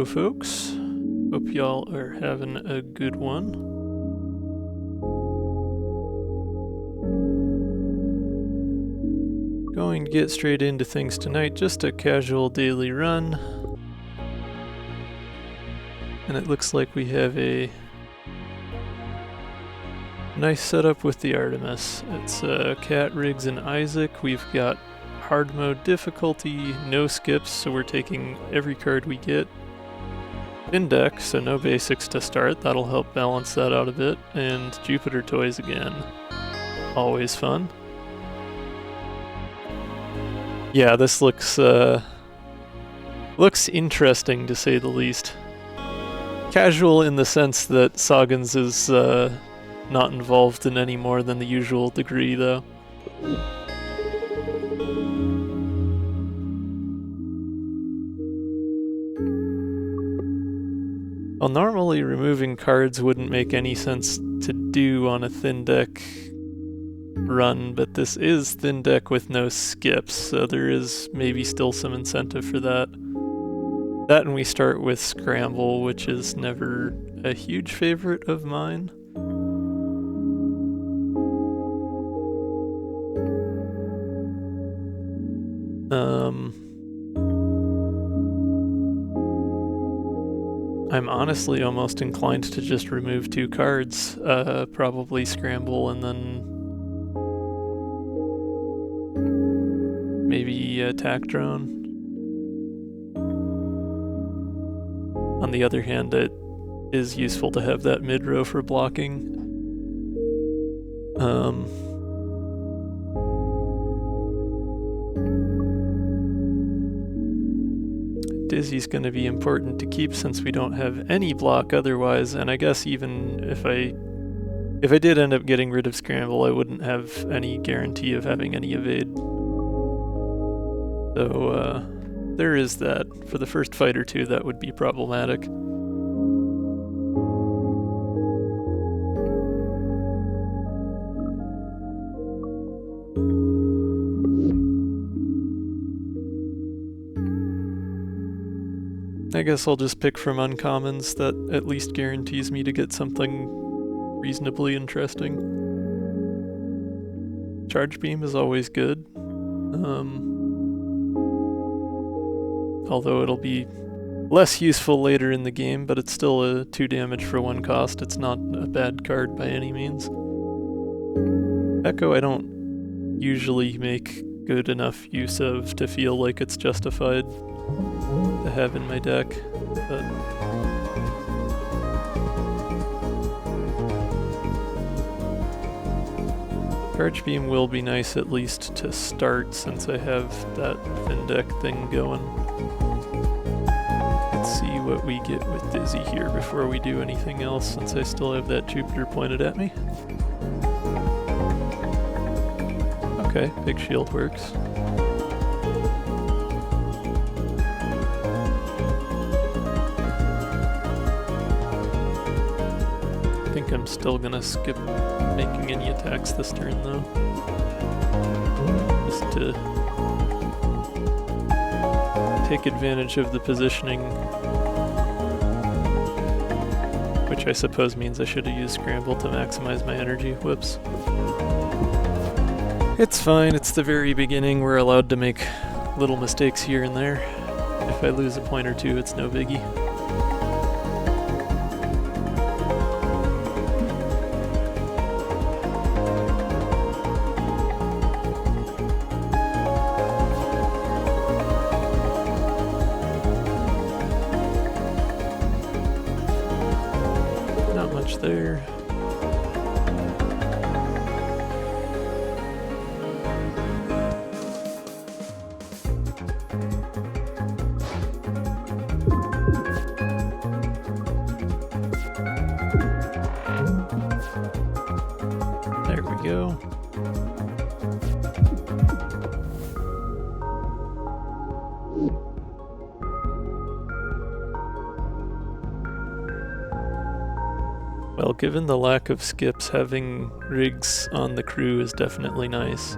Hello folks, hope y'all are having a good one. Going to get straight into things tonight, just a casual daily run. And it looks like we have a nice setup with the Artemis. It's Cat, Riggs, and Isaac. We've got hard mode difficulty, no skips, so we're taking every card we get. Index, so no basics to start, that'll help balance that out a bit. And Jupiter toys again. Always fun. Yeah, this looks interesting to say the least. Casual in the sense that Sagan's is not involved in any more than the usual degree, though. Well, normally removing cards wouldn't make any sense to do on a thin deck run, but this is thin deck with no skips, so there is maybe still some incentive for that. That, and we start with Scramble, which is never a huge favorite of mine. I'm honestly almost inclined to just remove 2 cards, probably Scramble and then maybe Attack Drone. On the other hand, it is useful to have that mid-row for blocking. Dizzy's going to be important to keep since we don't have any block otherwise, and I guess even if I did end up getting rid of Scramble, I wouldn't have any guarantee of having any evade. So there is that. For the first fight or two, that would be problematic. I guess I'll just pick from uncommons. That at least guarantees me to get something reasonably interesting. Charge Beam is always good. Although it'll be less useful later in the game, but it's still a 2 damage for 1 cost. It's not a bad card by any means. Echo I don't usually make good enough use of to feel like it's justified to have in my deck, but Charge Beam will be nice at least to start since I have that thin deck thing going. Let's see what we get with Dizzy here before we do anything else, since I still have that Jupiter pointed at me. Okay, Big Shield works. I think I'm still gonna skip making any attacks this turn though. Just to take advantage of the positioning, which I suppose means I should have used Scramble to maximize my energy. Whoops. It's fine, it's the very beginning. We're allowed to make little mistakes here and there. If I lose a point or 2, it's no biggie. There. There we go. Well, given the lack of skips, having Riggs on the crew is definitely nice.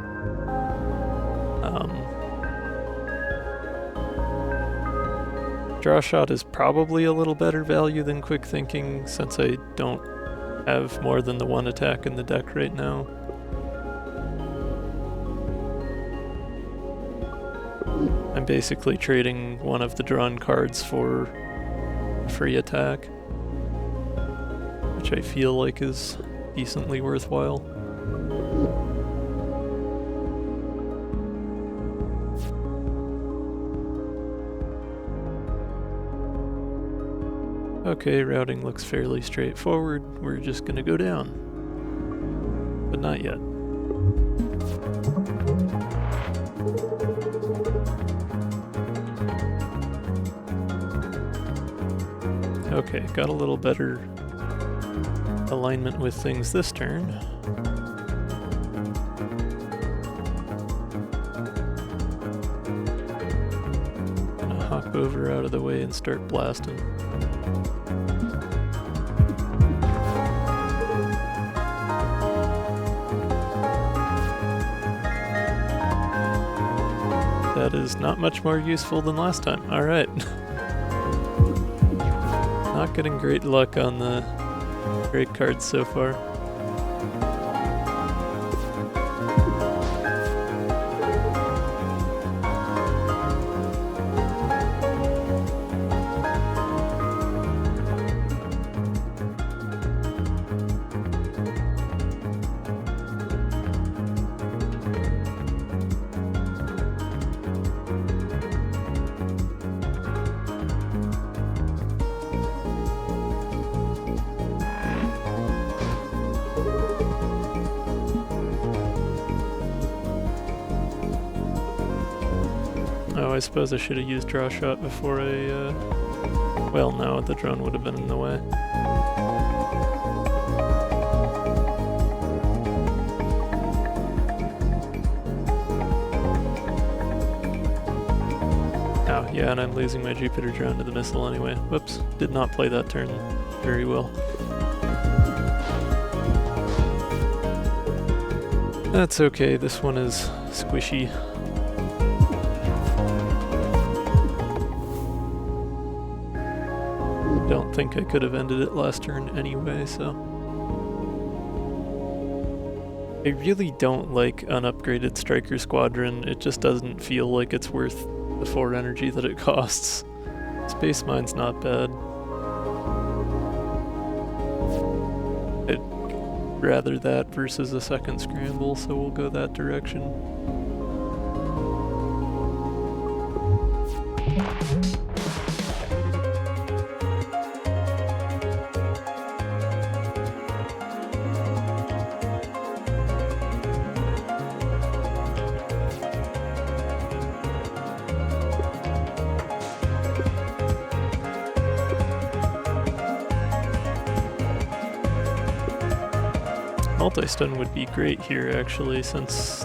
Draw shot is probably a little better value than quick thinking since I don't have more than the one attack in the deck right now. I'm basically trading one of the drawn cards for a free attack, which I feel like is decently worthwhile. Okay, routing looks fairly straightforward. We're just gonna go down. But not yet. Okay, got a little better alignment with things this turn. Gonna hop over out of the way and start blasting. That is not much more useful than last time. Alright. Not getting great luck on the great cards so far. Oh, I suppose I should have used draw shot before I, well, no, the drone would have been in the way. Oh, yeah, and I'm losing my Jupiter drone to the missile anyway. Whoops, did not play that turn very well. That's okay, this one is squishy. Don't think I could have ended it last turn anyway, so. I really don't like an upgraded Striker Squadron. It just doesn't feel like it's worth the 4 energy that it costs. Space Mine's not bad. I'd rather that versus a second scramble, so we'll go that direction. Multi-stun would be great here actually, since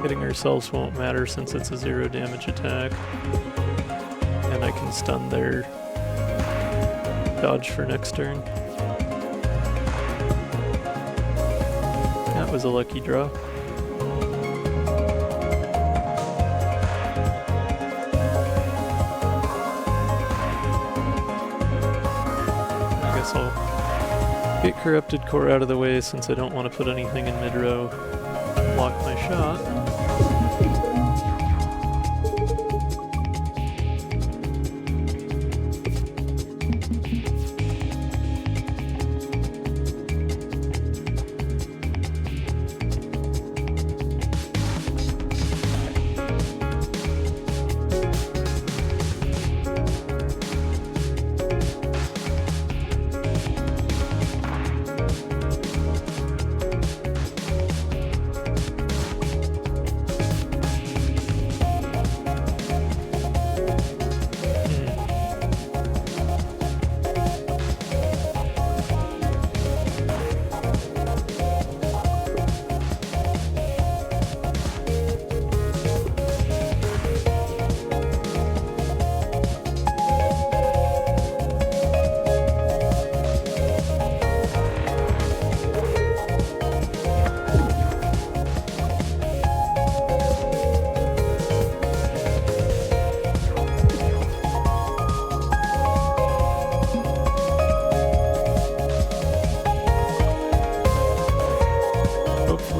hitting ourselves won't matter since it's a 0 damage attack. And I can stun their dodge for next turn. That was a lucky draw. I guess I'll get Corrupted Core out of the way since I don't want to put anything in mid-row. Block my shot.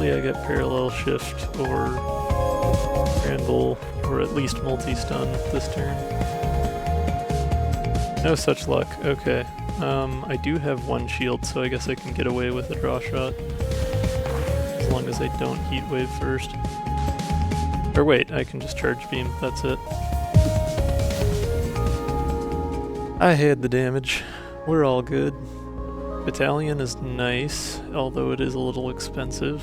Hopefully I get parallel shift or scramble or at least multi-stun this turn. No such luck. Okay. I do have one shield, so I guess I can get away with a draw shot. As long as I don't heat wave first. Or wait, I can just charge beam. That's it. I had the damage. We're all good. Battalion is nice, although it is a little expensive.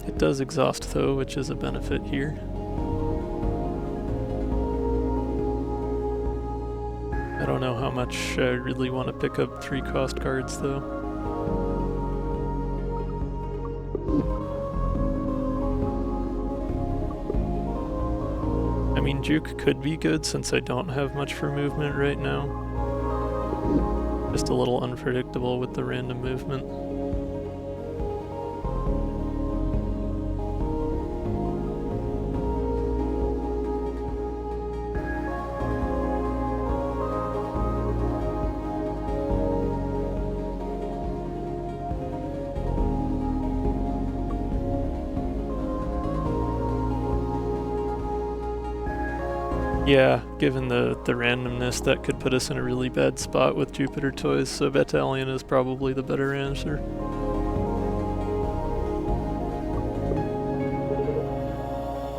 It does exhaust though, which is a benefit here. I don't know how much I really want to pick up 3 cost cards though. I mean, Juke could be good since I don't have much for movement right now. Just a little unpredictable with the random movement. Yeah, given the randomness, that could put us in a really bad spot with Jupiter toys, so Battalion is probably the better answer.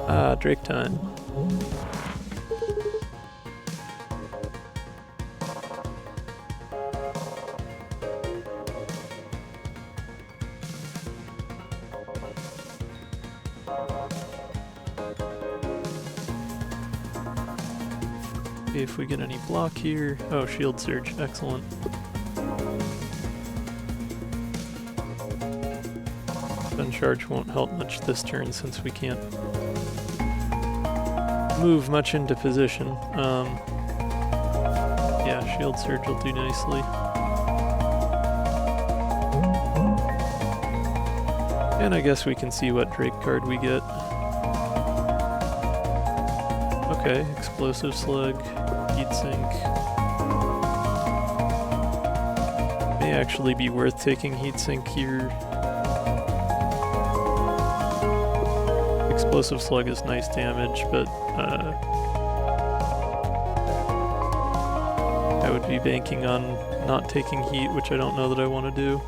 Ah, Drake time. If we get any block here. Oh, shield surge, excellent. Gun charge won't help much this turn since we can't move much into position. Yeah, shield surge will do nicely. And I guess we can see what Drake card we get. Okay, explosive slug, heatsink. May actually be worth taking heatsink here. Explosive slug is nice damage, but I would be banking on not taking heat, which I don't know that I want to do.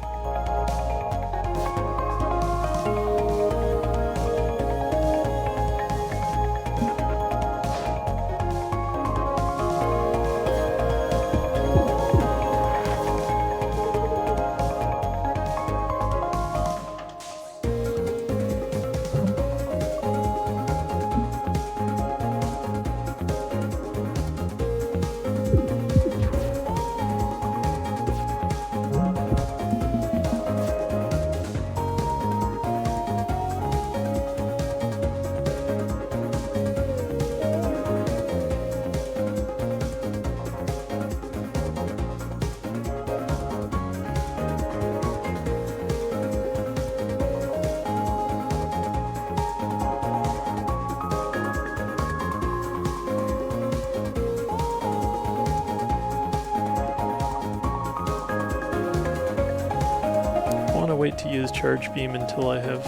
Wait to use charge beam until I have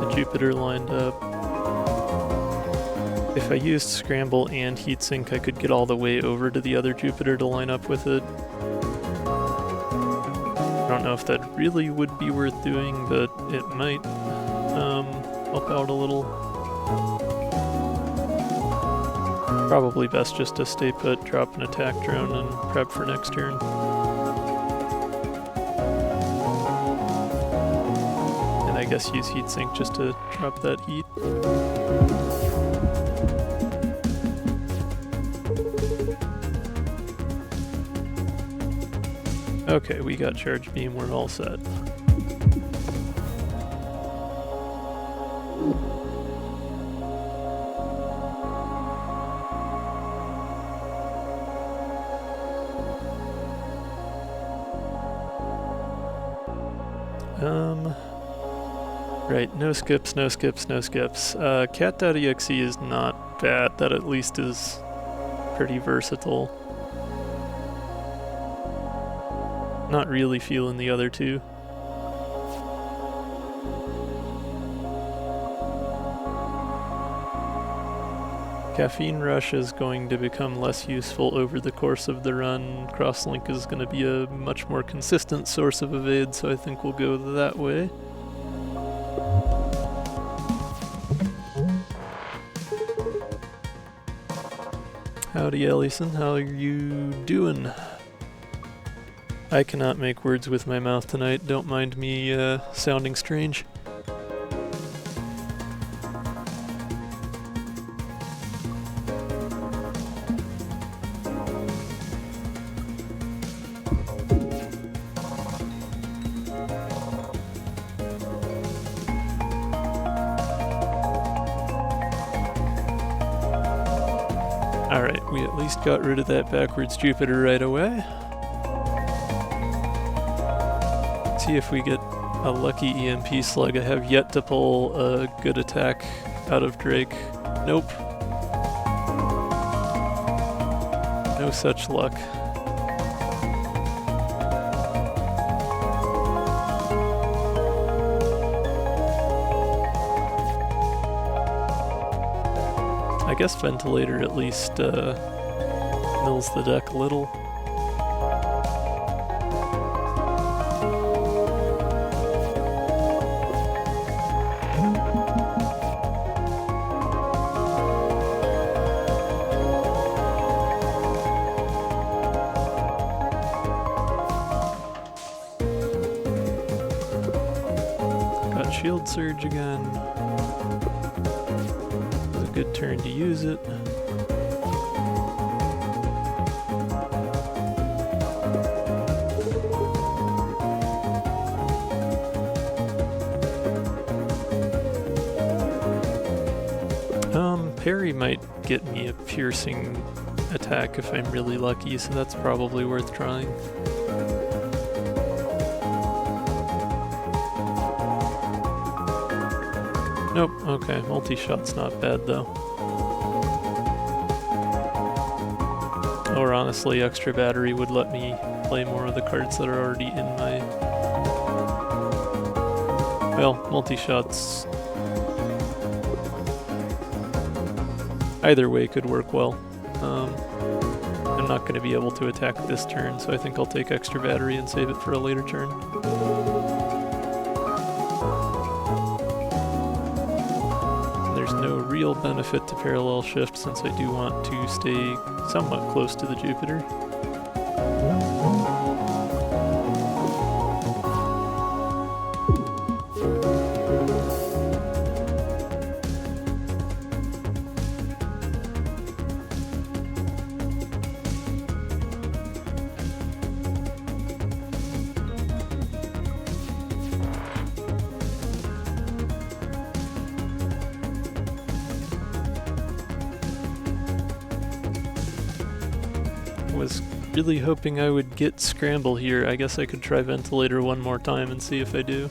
the Jupiter lined up. If I used scramble and heatsink, I could get all the way over to the other Jupiter to line up with it. I don't know if that really would be worth doing, but it might help out a little. Probably best just to stay put, drop an attack drone, and prep for next turn. I guess use heatsink just to drop that heat. Okay, we got charge beam, we're all set. Right, no skips, no skips, no skips. Cat.exe is not bad. That at least is pretty versatile. Not really feeling the other two. Caffeine Rush is going to become less useful over the course of the run. Crosslink is going to be a much more consistent source of evade, so I think we'll go that way. Howdy, Ellison. How are you doing? I cannot make words with my mouth tonight. Don't mind me sounding strange. Alright, we at least got rid of that backwards Jupiter right away. See if we get a lucky EMP slug. I have yet to pull a good attack out of Drake. Nope. No such luck. I guess Ventilator at least mills the deck a little. Got Shield Surge again. Good turn to use it. Parry might get me a piercing attack if I'm really lucky, so that's probably worth trying. Nope, okay, multi-shot's not bad though. Or honestly, extra battery would let me play more of the cards that are already in my... Well, multi-shots... Either way could work well. I'm not going to be able to attack this turn, so I think I'll take extra battery and save it for a later turn. No real benefit to parallel shift since I do want to stay somewhat close to the Jupiter. Was really hoping I would get Scramble here. I guess I could try Ventilator one more time and see if I do.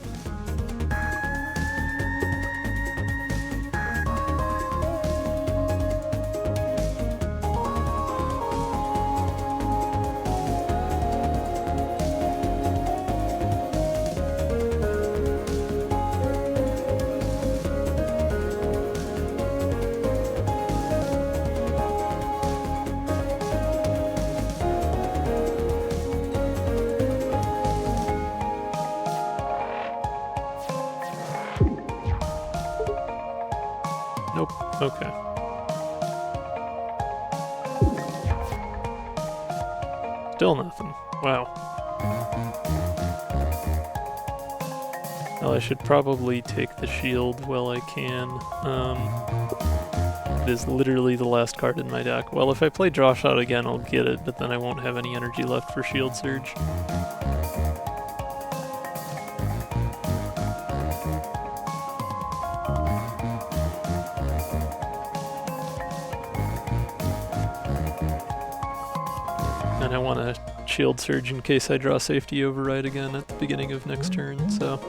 Nope. Okay. Still nothing. Wow. Well, I should probably take the shield while I can. It is literally the last card in my deck. Well, if I play Draw Shot again, I'll get it, but then I won't have any energy left for Shield Surge. And I want to Shield Surge in case I draw Safety Override again at the beginning of next turn, so...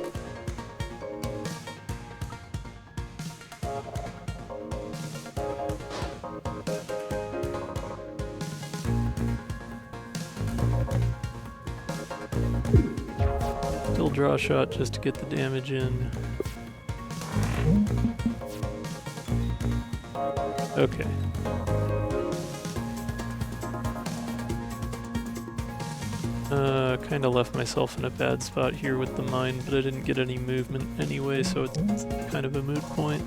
draw a shot just to get the damage in. Okay. Kinda left myself in a bad spot here with the mine, but I didn't get any movement anyway, so it's kind of a moot point.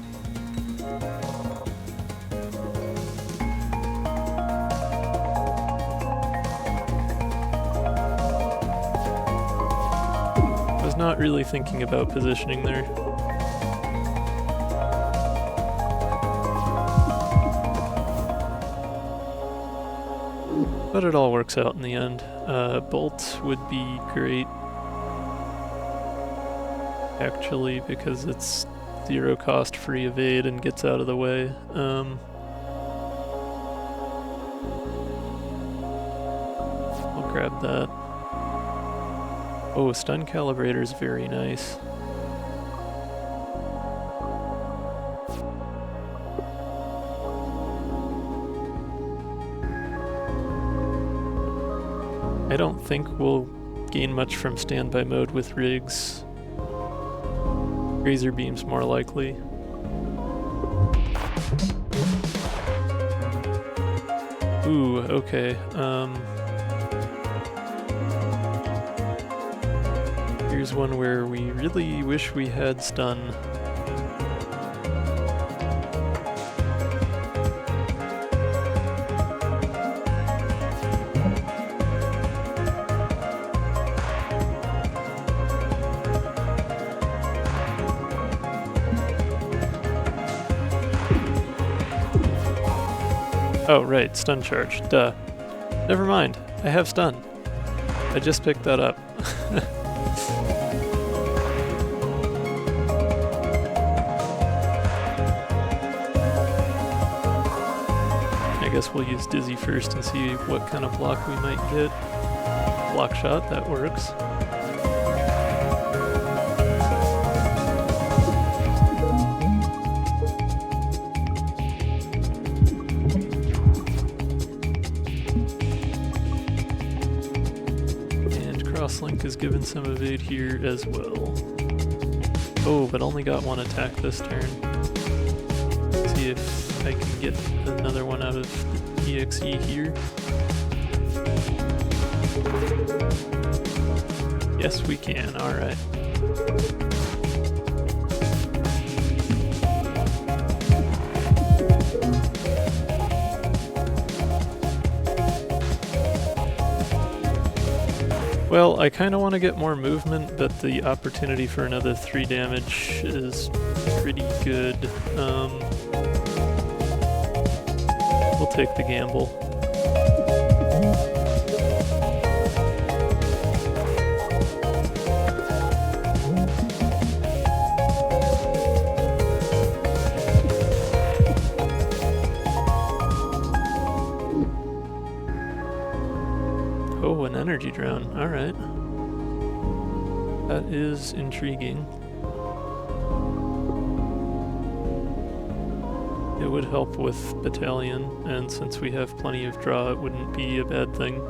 I was not really thinking about positioning there. But it all works out in the end. Bolt would be great, actually, because it's 0 cost free evade and gets out of the way. I'll grab that. Oh, stun calibrator is very nice. I don't think we'll gain much from standby mode with rigs. Razor beam's more likely. Ooh, okay. Here's one where we really wish we had stun. Oh, right, stun charge. Duh. Never mind, I have stun. I just picked that up. I guess we'll use Dizzy first and see what kind of block we might get. Block shot, that works. Crosslink is given some evade here as well. Oh, but only got one attack this turn. Let's see if I can get another one out of the EXE here. Yes, we can. Alright. Well, I kind of want to get more movement, but the opportunity for another 3 damage is pretty good. We'll take the gamble. Oh, an energy drone. Alright. That is intriguing. It would help with battalion, and since we have plenty of draw, it wouldn't be a bad thing.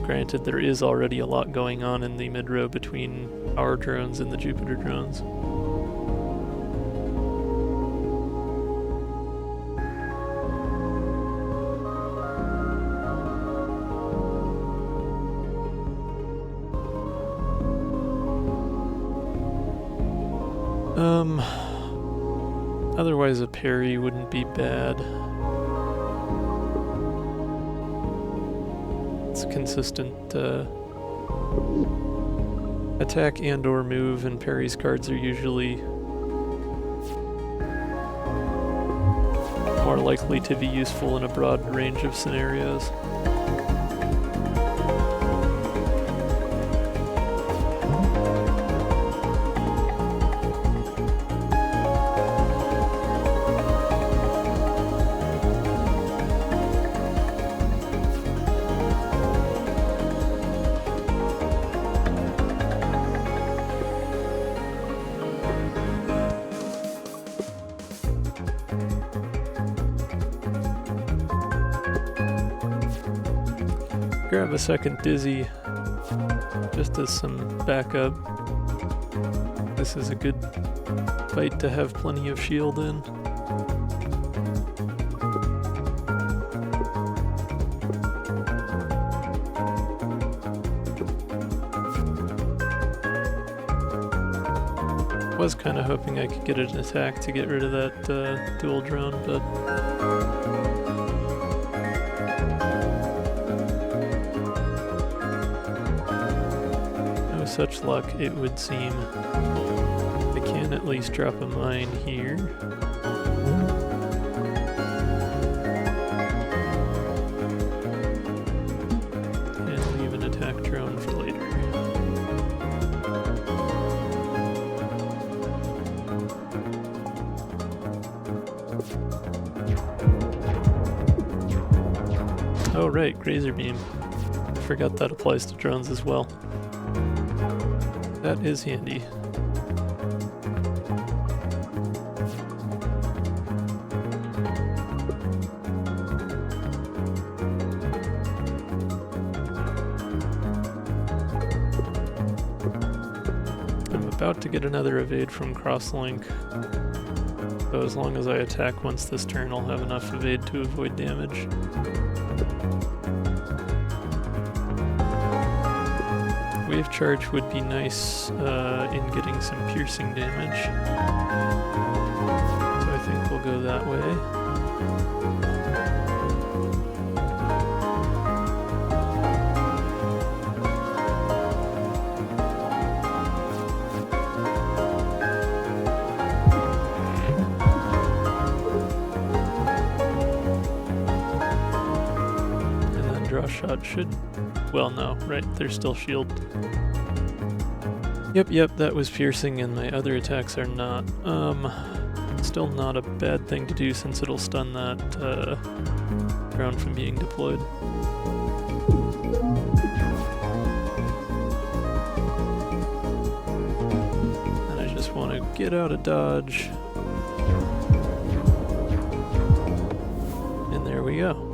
Granted, there is already a lot going on in the mid-row between our drones and the Jupiter drones. Otherwise a parry wouldn't be bad. It's consistent attack and or move, and parry's cards are usually more likely to be useful in a broad range of scenarios. Grab a second Dizzy. Just as some backup. This is a good fight to have plenty of shield in. Was kind of hoping I could get an attack to get rid of that dual drone, but no such luck, it would seem. I can at least drop a mine here. And leave an attack drone for later. Oh right, Grazer Beam. I forgot that applies to drones as well. That is handy. I'm about to get another evade from crosslink, so as long as I attack once this turn, I'll have enough evade to avoid damage. Wave charge would be nice in getting some piercing damage, so I think we'll go that way. And then draw shot should... Well, no, right, there's still shield. Yep, that was piercing and my other attacks are not. Still not a bad thing to do since it'll stun that drone from being deployed. And I just want to get out of dodge. And there we go.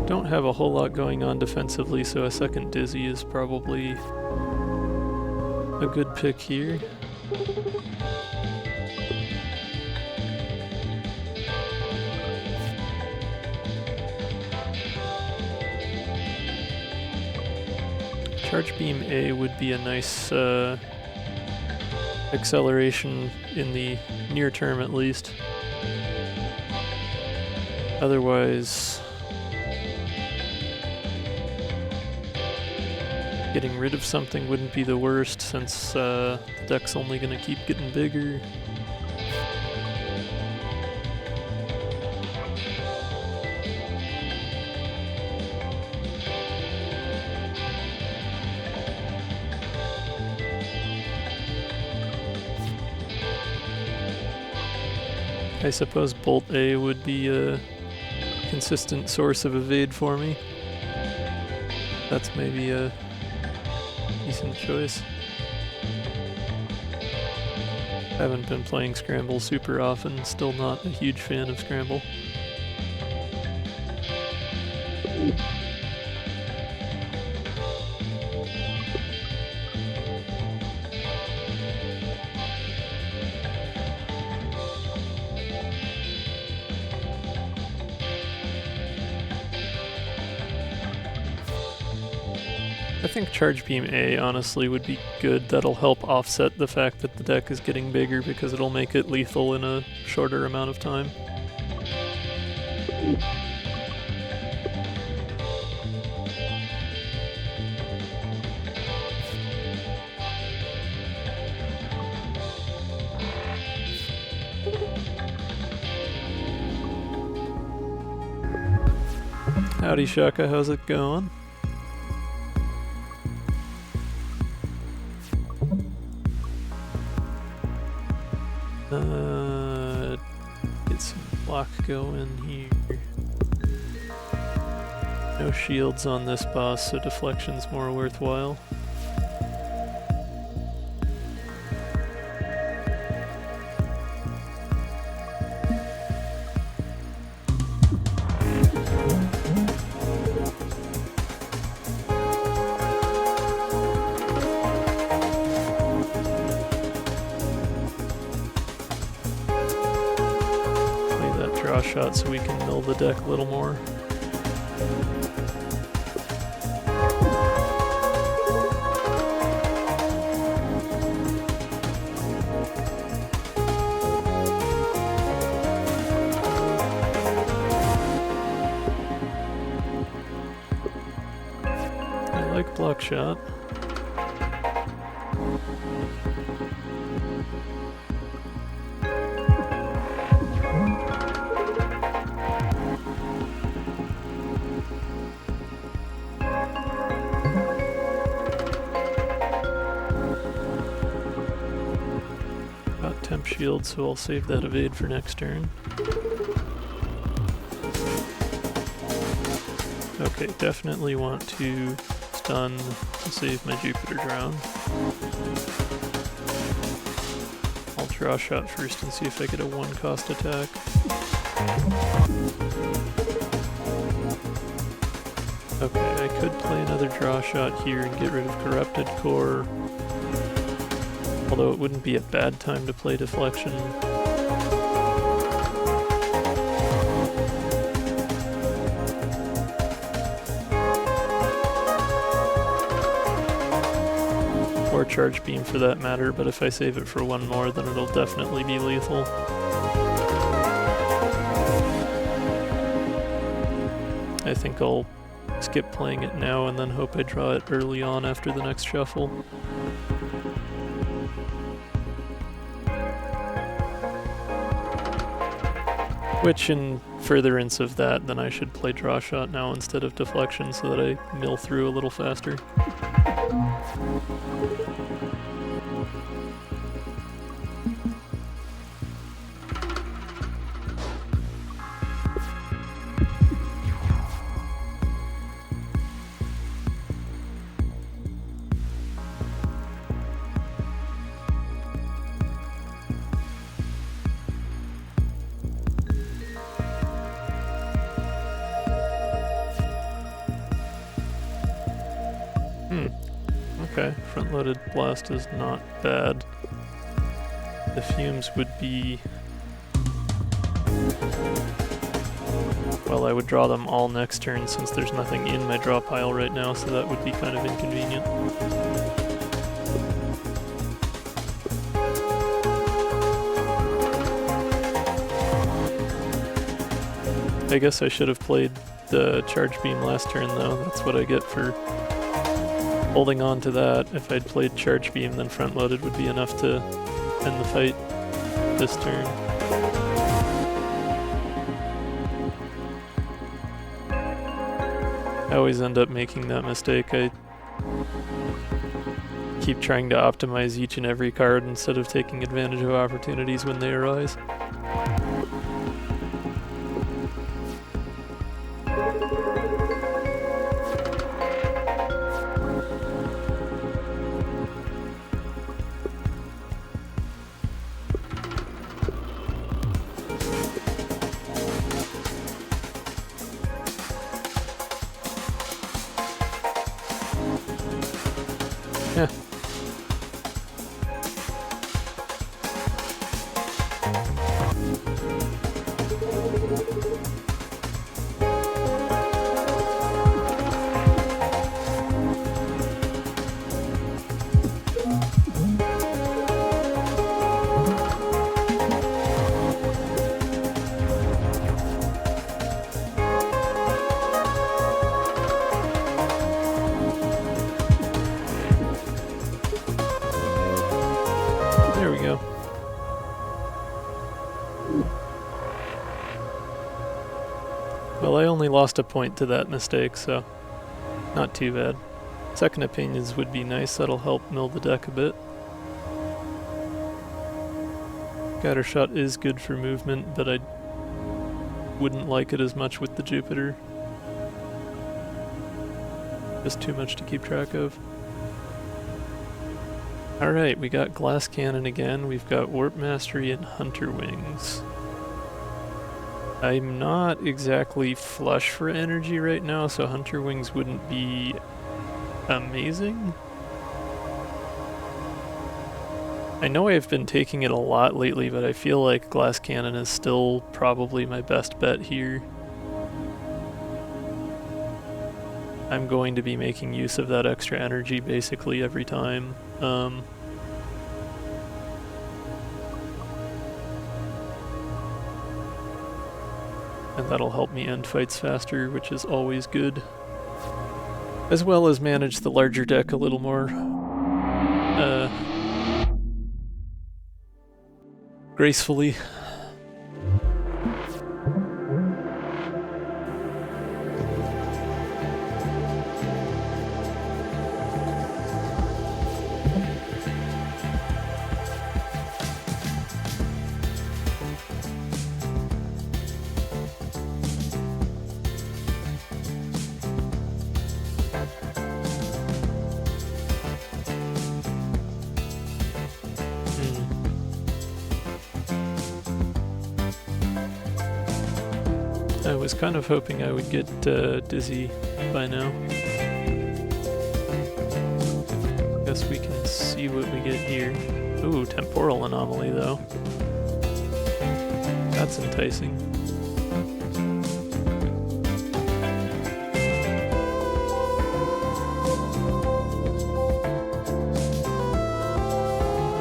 Don't have a whole lot going on defensively, so a second Dizzy is probably a good pick here. Charge Beam A would be a nice acceleration in the near term at least. Otherwise, getting rid of something wouldn't be the worst since the deck's only going to keep getting bigger. I suppose Bolt A would be a consistent source of evade for me. That's maybe a decent choice. Haven't been playing Scramble super often, still not a huge fan of Scramble. I think Charge Beam A honestly would be good. That'll help offset the fact that the deck is getting bigger because it'll make it lethal in a shorter amount of time. Howdy Shaka, how's it going? Get some block going here. No shields on this boss, so deflection's more worthwhile. draw shot so we can mill the deck a little more. I like block shot. Temp shield, so I'll save that evade for next turn. Okay, definitely want to stun to save my Jupiter drone. I'll draw shot first and see if I get a 1-cost attack. Okay, I could play another draw shot here and get rid of Corrupted Core. Although it wouldn't be a bad time to play Deflection. Or Charge Beam for that matter, but if I save it for one more, then it'll definitely be lethal. I think I'll skip playing it now and then hope I draw it early on after the next shuffle. Which, in furtherance of that, then I should play draw shot now instead of deflection so that I mill through a little faster. Okay, front-loaded blast is not bad. The fumes would be... well, I would draw them all next turn since there's nothing in my draw pile right now, so that would be kind of inconvenient. I guess I should have played the Charge Beam last turn though, that's what I get for holding on to that. If I'd played Charge Beam, then front-loaded would be enough to end the fight this turn. I always end up making that mistake. I keep trying to optimize each and every card instead of taking advantage of opportunities when they arise. Yeah. There we go. Well, I only lost a point to that mistake, so not too bad. Second opinions would be nice, that'll help mill the deck a bit. Scattershot is good for movement, but I wouldn't like it as much with the Jupiter. Just too much to keep track of. Alright, we got Glass Cannon again, we've got Warp Mastery and Hunter Wings. I'm not exactly flush for energy right now, so Hunter Wings wouldn't be amazing. I know I've been taking it a lot lately, but I feel like glass cannon is still probably my best bet here. I'm going to be making use of that extra energy basically every time. And that'll help me end fights faster, which is always good. As well as manage the larger deck a little more gracefully. I was kind of hoping I would get dizzy by now. Guess we can see what we get here. Ooh, temporal anomaly though. That's enticing.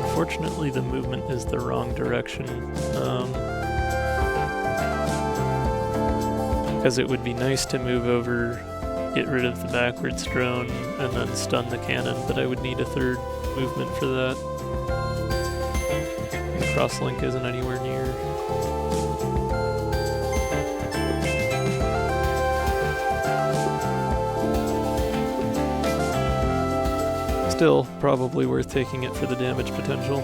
Unfortunately, the movement is the wrong direction. Because it would be nice to move over, get rid of the backwards drone, and then stun the cannon, but I would need a third movement for that. The crosslink isn't anywhere near. Still, probably worth taking it for the damage potential.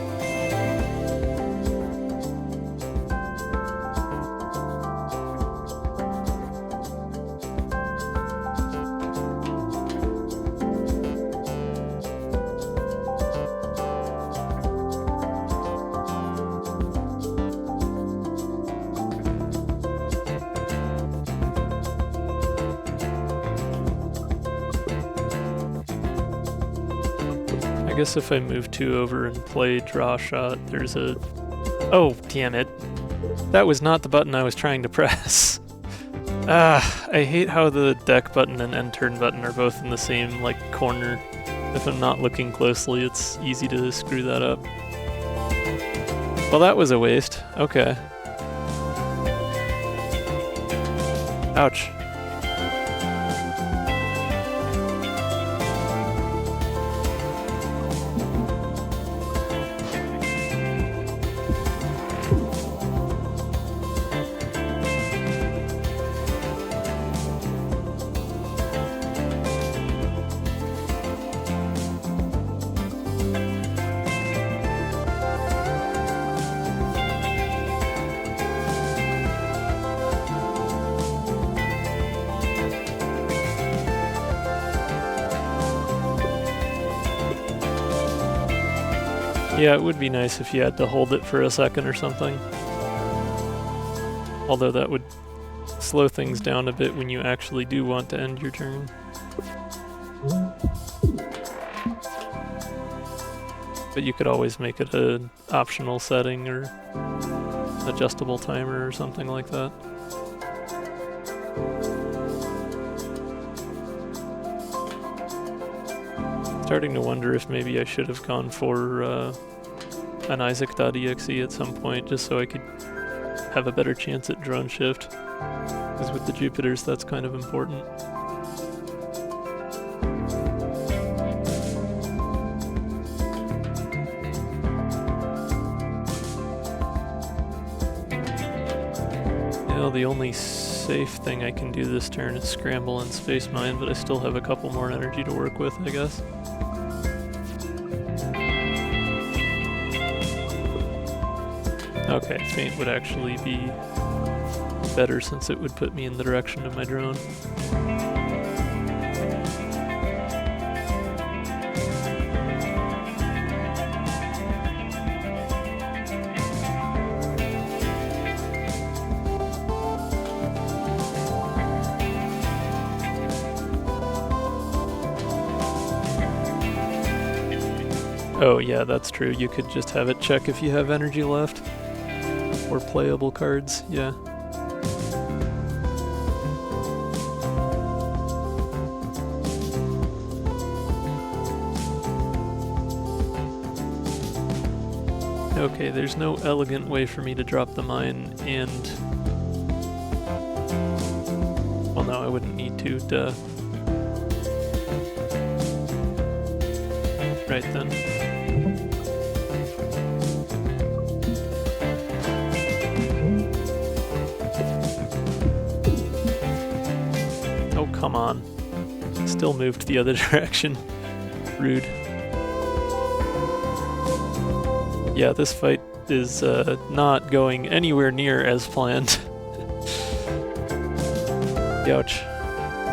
I guess if I move 2 over and play draw shot, there's a... Oh, damn it. That was not the button I was trying to press. I hate how the deck button and end turn button are both in the same, like, corner. If I'm not looking closely, it's easy to screw that up. Well, that was a waste. Okay. Ouch. Yeah, it would be nice if you had to hold it for a second or something. Although that would slow things down a bit when you actually do want to end your turn. But you could always make it an optional setting or adjustable timer or something like that. Starting to wonder if maybe I should have gone for an Isaac.exe at some point, just so I could have a better chance at drone shift. Because with the Jupiters, that's kind of important. The only safe thing I can do this turn is scramble and space mine, but I still have a couple more energy to work with, I guess. Okay, Feint would actually be better since it would put me in the direction of my drone. Oh yeah, that's true. You could just have it check if you have energy left. Or playable cards, yeah. Okay, there's no elegant way for me to drop the mine and... Well, no, I wouldn't need to, duh. Right then. Oh, come on. Still moved the other direction. Rude. Yeah, this fight is not going anywhere near as planned. Ouch.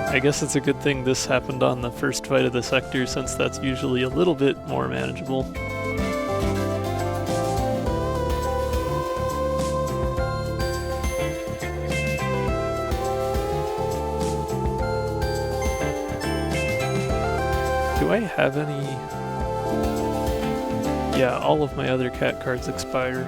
I guess it's a good thing this happened on the first fight of the sector, since that's usually a little bit more manageable. Do I have any... Yeah, all of my other cat cards expire.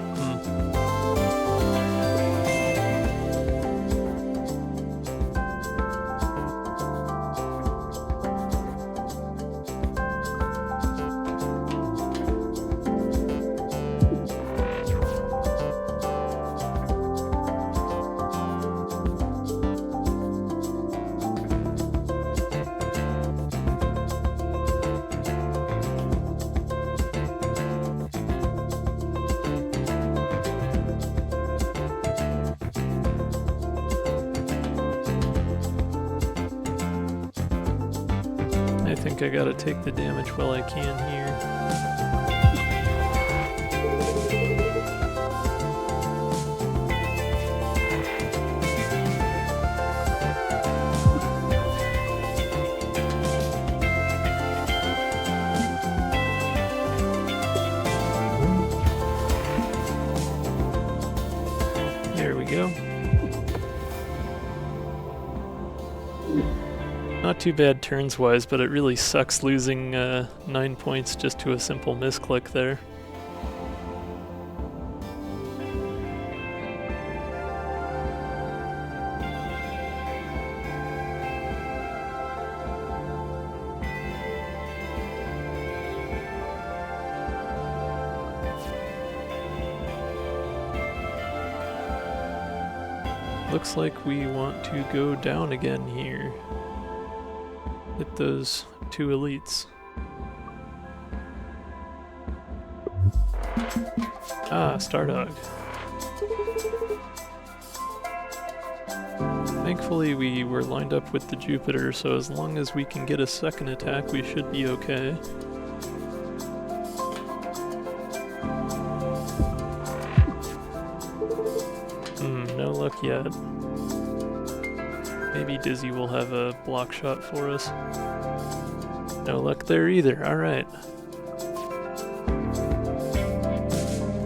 I think I gotta take the damage while I can here. There we go. Not too bad turns-wise, but it really sucks losing 9 points just to a simple misclick there. Looks like we want to go down again here. Hit those 2 elites. Ah, Stardog. Thankfully we were lined up with the Jupiter, so as long as we can get a second attack, we should be okay. No luck yet. Maybe Dizzy will have a block shot for us. No luck there either, alright.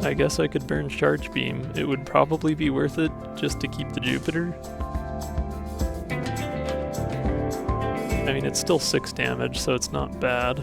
I guess I could burn Charge Beam. It would probably be worth it just to keep the Jupiter. I mean, it's still 6 damage, so it's not bad.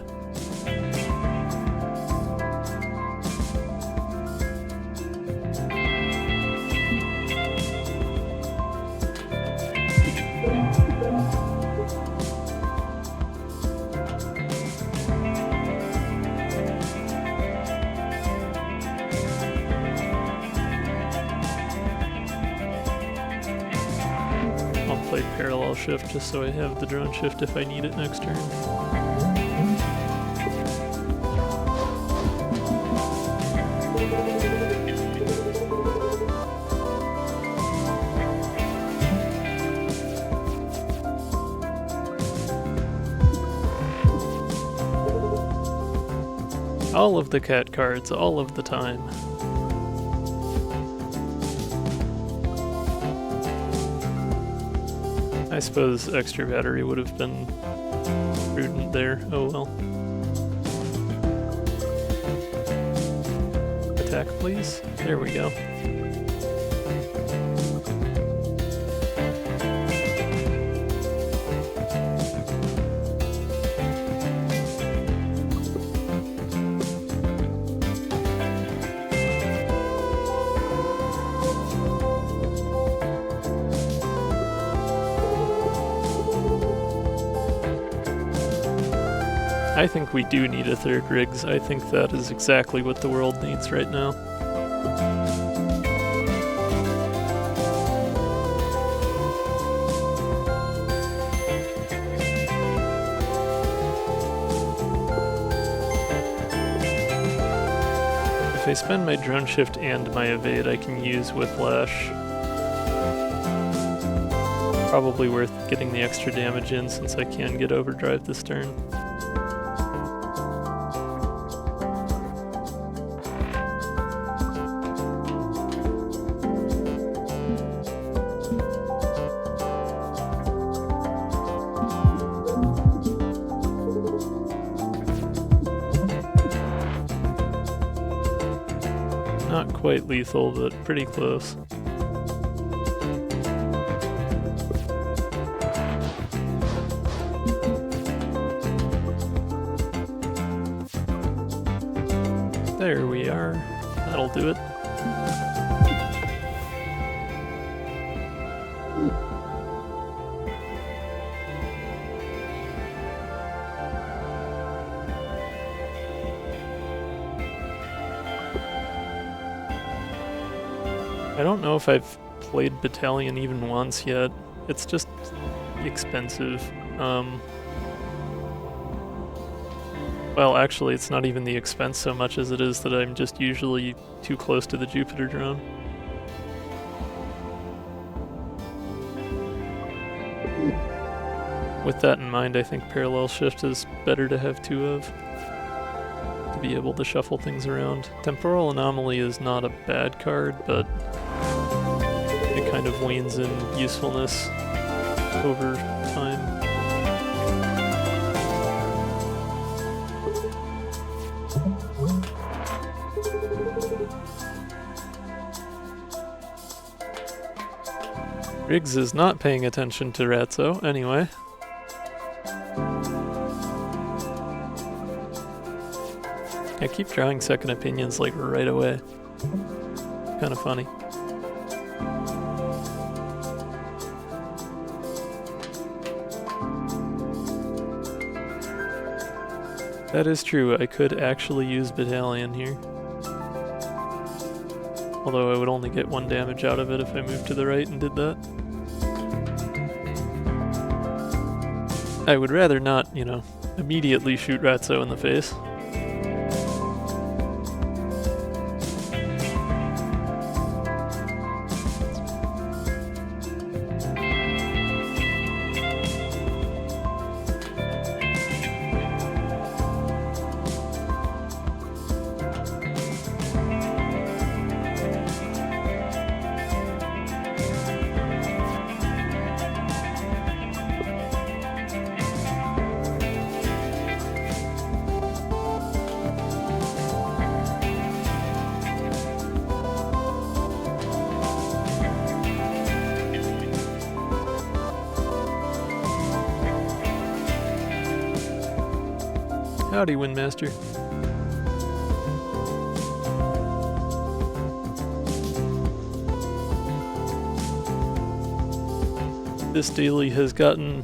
Play Parallel Shift just so I have the Drone Shift if I need it next turn. All of the cat cards, all of the time. I suppose extra battery would have been prudent there. Oh well. Attack, please. There we go. I think we do need a third rigs. I think that is exactly what the world needs right now. If I spend my drone shift and my evade, I can use whiplash. Probably worth getting the extra damage in since I can get overdrive this turn. Not quite lethal, but pretty close. There we are. That'll do it. I don't know if I've played Battalion even once yet. It's just expensive. Well, actually, it's not even the expense so much as it is that I'm just usually too close to the Jupiter drone. With that in mind, I think Parallel Shift is better to have two of, to be able to shuffle things around. Temporal Anomaly is not a bad card, but it kind of wanes in usefulness over time. Riggs is not paying attention to Ratso, anyway. I keep drawing second opinions like right away. Kind of funny. That is true, I could actually use Battalion here. Although I would only get 1 damage out of it if I moved to the right and did that. I would rather not, you know, immediately shoot Ratso in the face. Howdy, Windmaster. This daily has gotten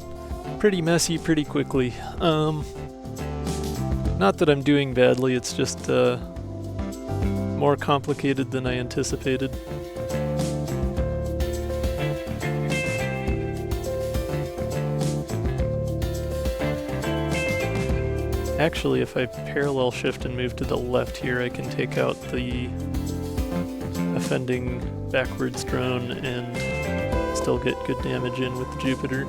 pretty messy pretty quickly. Not that I'm doing badly, it's just more complicated than I anticipated. Actually, if I parallel shift and move to the left here, I can take out the offending backwards drone and still get good damage in with the Jupiter.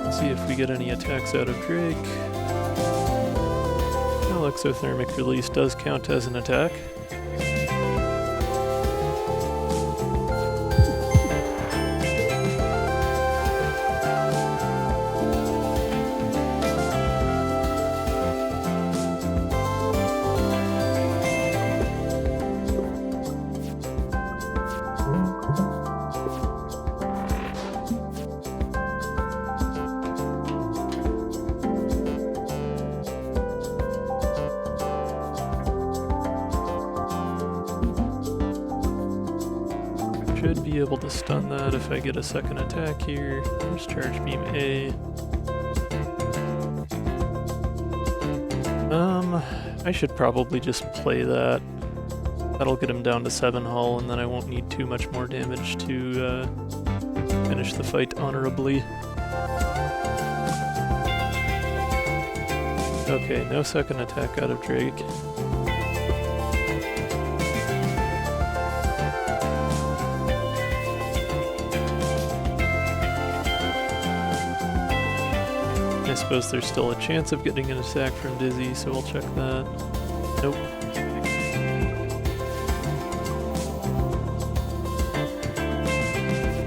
Let's see if we get any attacks out of Drake. Exothermic release does count as an attack. able to stun that if I get a second attack here. There's Charge Beam A. I should probably just play that. That'll get him down to 7 hull, and then I won't need too much more damage to finish the fight honorably. Okay, no second attack out of Drake. I suppose there's still a chance of getting an attack from Dizzy, so we'll check that. Nope.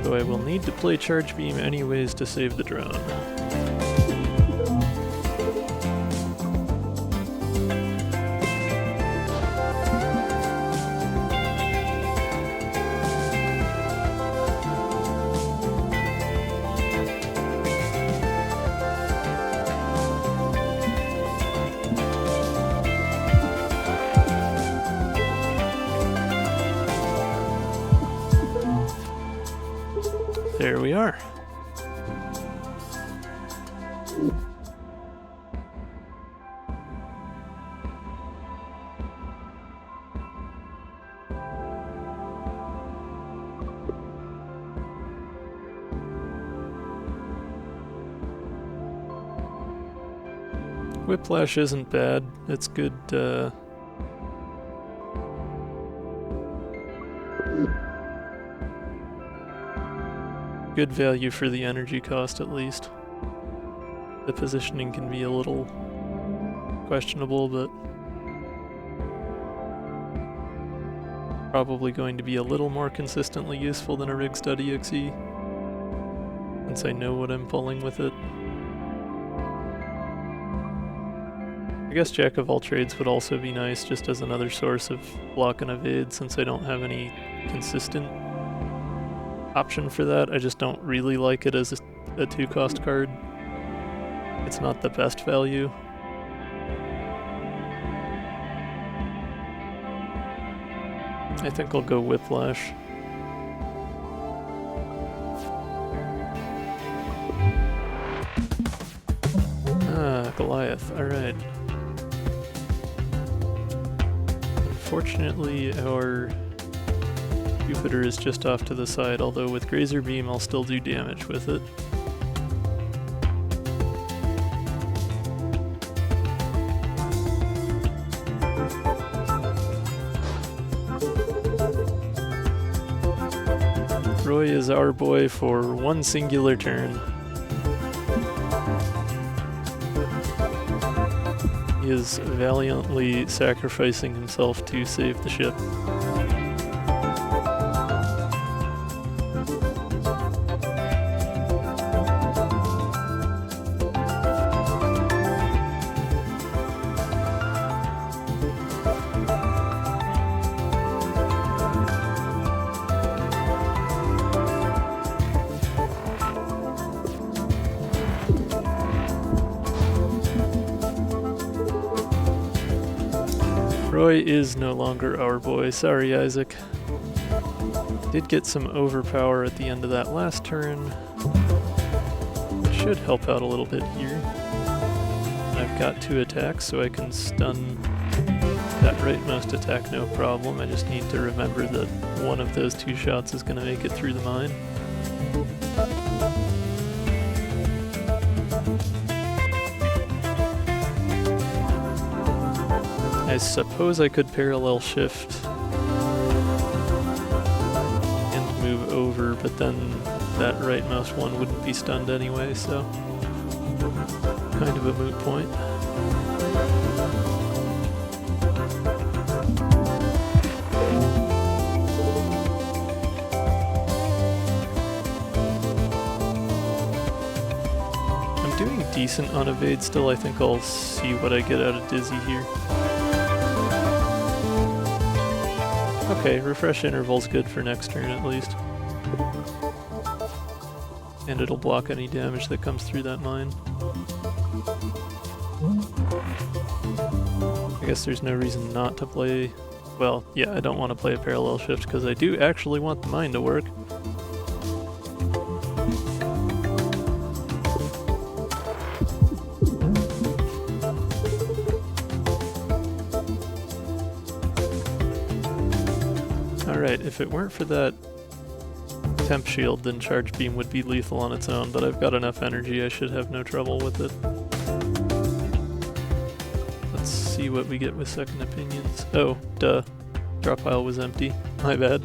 So I will need to play Charge Beam anyways to save the drone. There we are. Whiplash isn't bad. It's good, good value for the energy cost, at least. The positioning can be a little questionable, but probably going to be a little more consistently useful than a Rig-Stud-EXE, since I know what I'm pulling with it. I guess Jack of all trades would also be nice, just as another source of block and evade, since I don't have any consistent option for that. I just don't really like it as a 2-cost card. It's not the best value. I think I'll go Whiplash. Ah, Goliath, alright. Unfortunately, our Jupiter is just off to the side, although with Grazer Beam I'll still do damage with it. Roy is our boy for one singular turn. He is valiantly sacrificing himself to save the ship. Roy is no longer our boy. Sorry, Isaac. Did get some overpower at the end of that last turn, which should help out a little bit here. I've got 2 attacks, so I can stun that rightmost attack no problem. I just need to remember that one of those 2 shots is going to make it through the mine. I suppose I could parallel shift and move over, but then that rightmost one wouldn't be stunned anyway, so kind of a moot point. I'm doing decent on evade still. I think I'll see what I get out of Dizzy here. Okay, refresh interval's good for next turn at least. And it'll block any damage that comes through that mine. I guess there's no reason not to play... Well, yeah, I don't want to play a parallel shift because I do actually want the mine to work. Alright, if it weren't for that temp shield, then Charge Beam would be lethal on its own, but I've got enough energy, I should have no trouble with it. Let's see what we get with Second Opinions. Oh, duh. Drop pile was empty. My bad.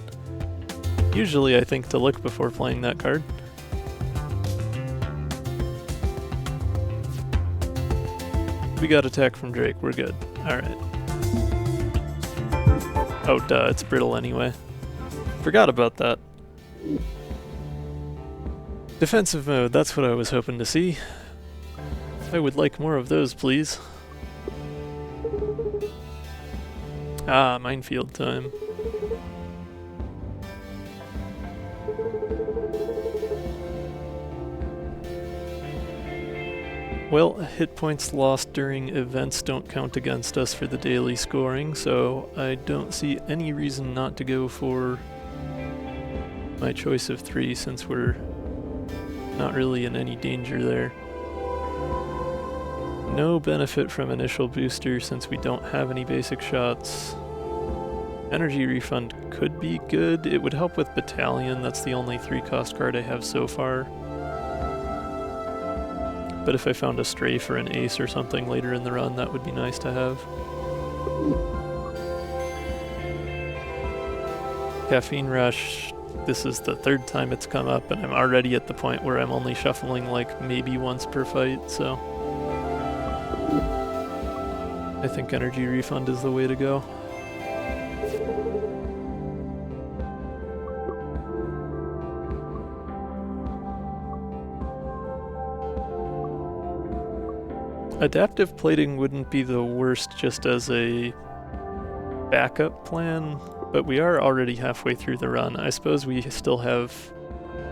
Usually I think to look before playing that card. We got attack from Drake, we're good. Alright. Oh duh, it's brittle anyway. Forgot about that. Defensive mode, that's what I was hoping to see. I would like more of those, please. Ah, minefield time. Well, hit points lost during events don't count against us for the daily scoring, so I don't see any reason not to go for my choice of 3 since we're not really in any danger there. No benefit from initial booster since we don't have any basic shots. Energy refund could be good. It would help with Battalion, that's the only 3-cost card I have so far. But if I found a strafe or an ace or something later in the run, that would be nice to have. Caffeine Rush, this is the 3rd time it's come up, and I'm already at the point where I'm only shuffling like maybe once per fight, so I think Energy Refund is the way to go. Adaptive plating wouldn't be the worst just as a backup plan, but we are already halfway through the run. I suppose we still have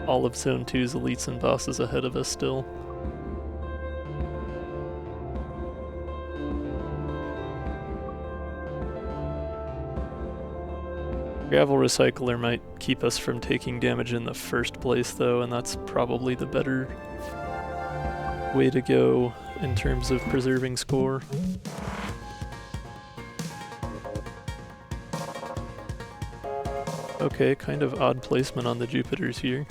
all of Zone 2's elites and bosses ahead of us still. Gravel Recycler might keep us from taking damage in the first place though, and that's probably the better way to go in terms of preserving score. Okay, kind of odd placement on the Jupiters here.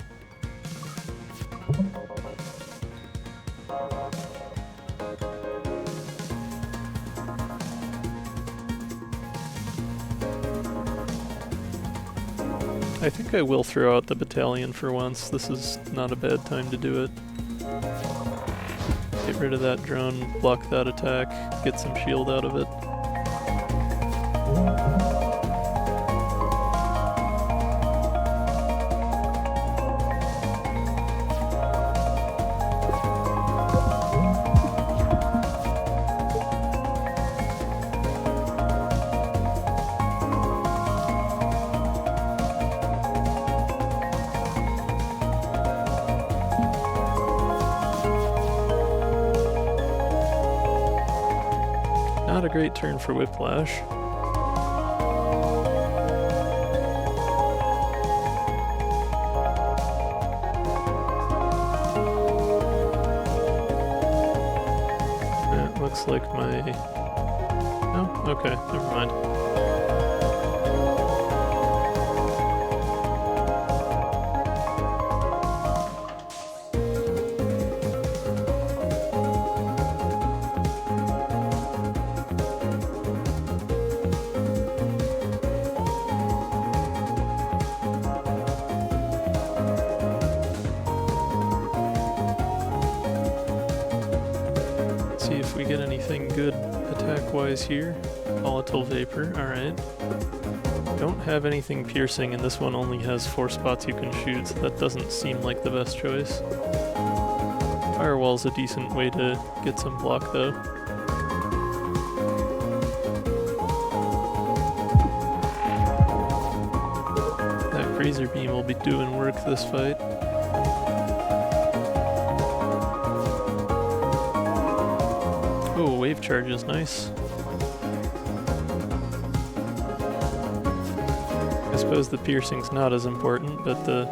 I think I will throw out the Battalion for once. This is not a bad time to do it. Get rid of that drone, block that attack, get some shield out of it. Not a great turn for Whiplash. It looks like my... Oh, okay, never mind. See if we get anything good attack-wise here. Volatile Vapor, alright. Don't have anything piercing, and this one only has 4 spots you can shoot, so that doesn't seem like the best choice. Firewall's a decent way to get some block, though. That Razor Beam will be doing work this fight. Oh, wave charge is nice. I suppose the piercing's not as important, but the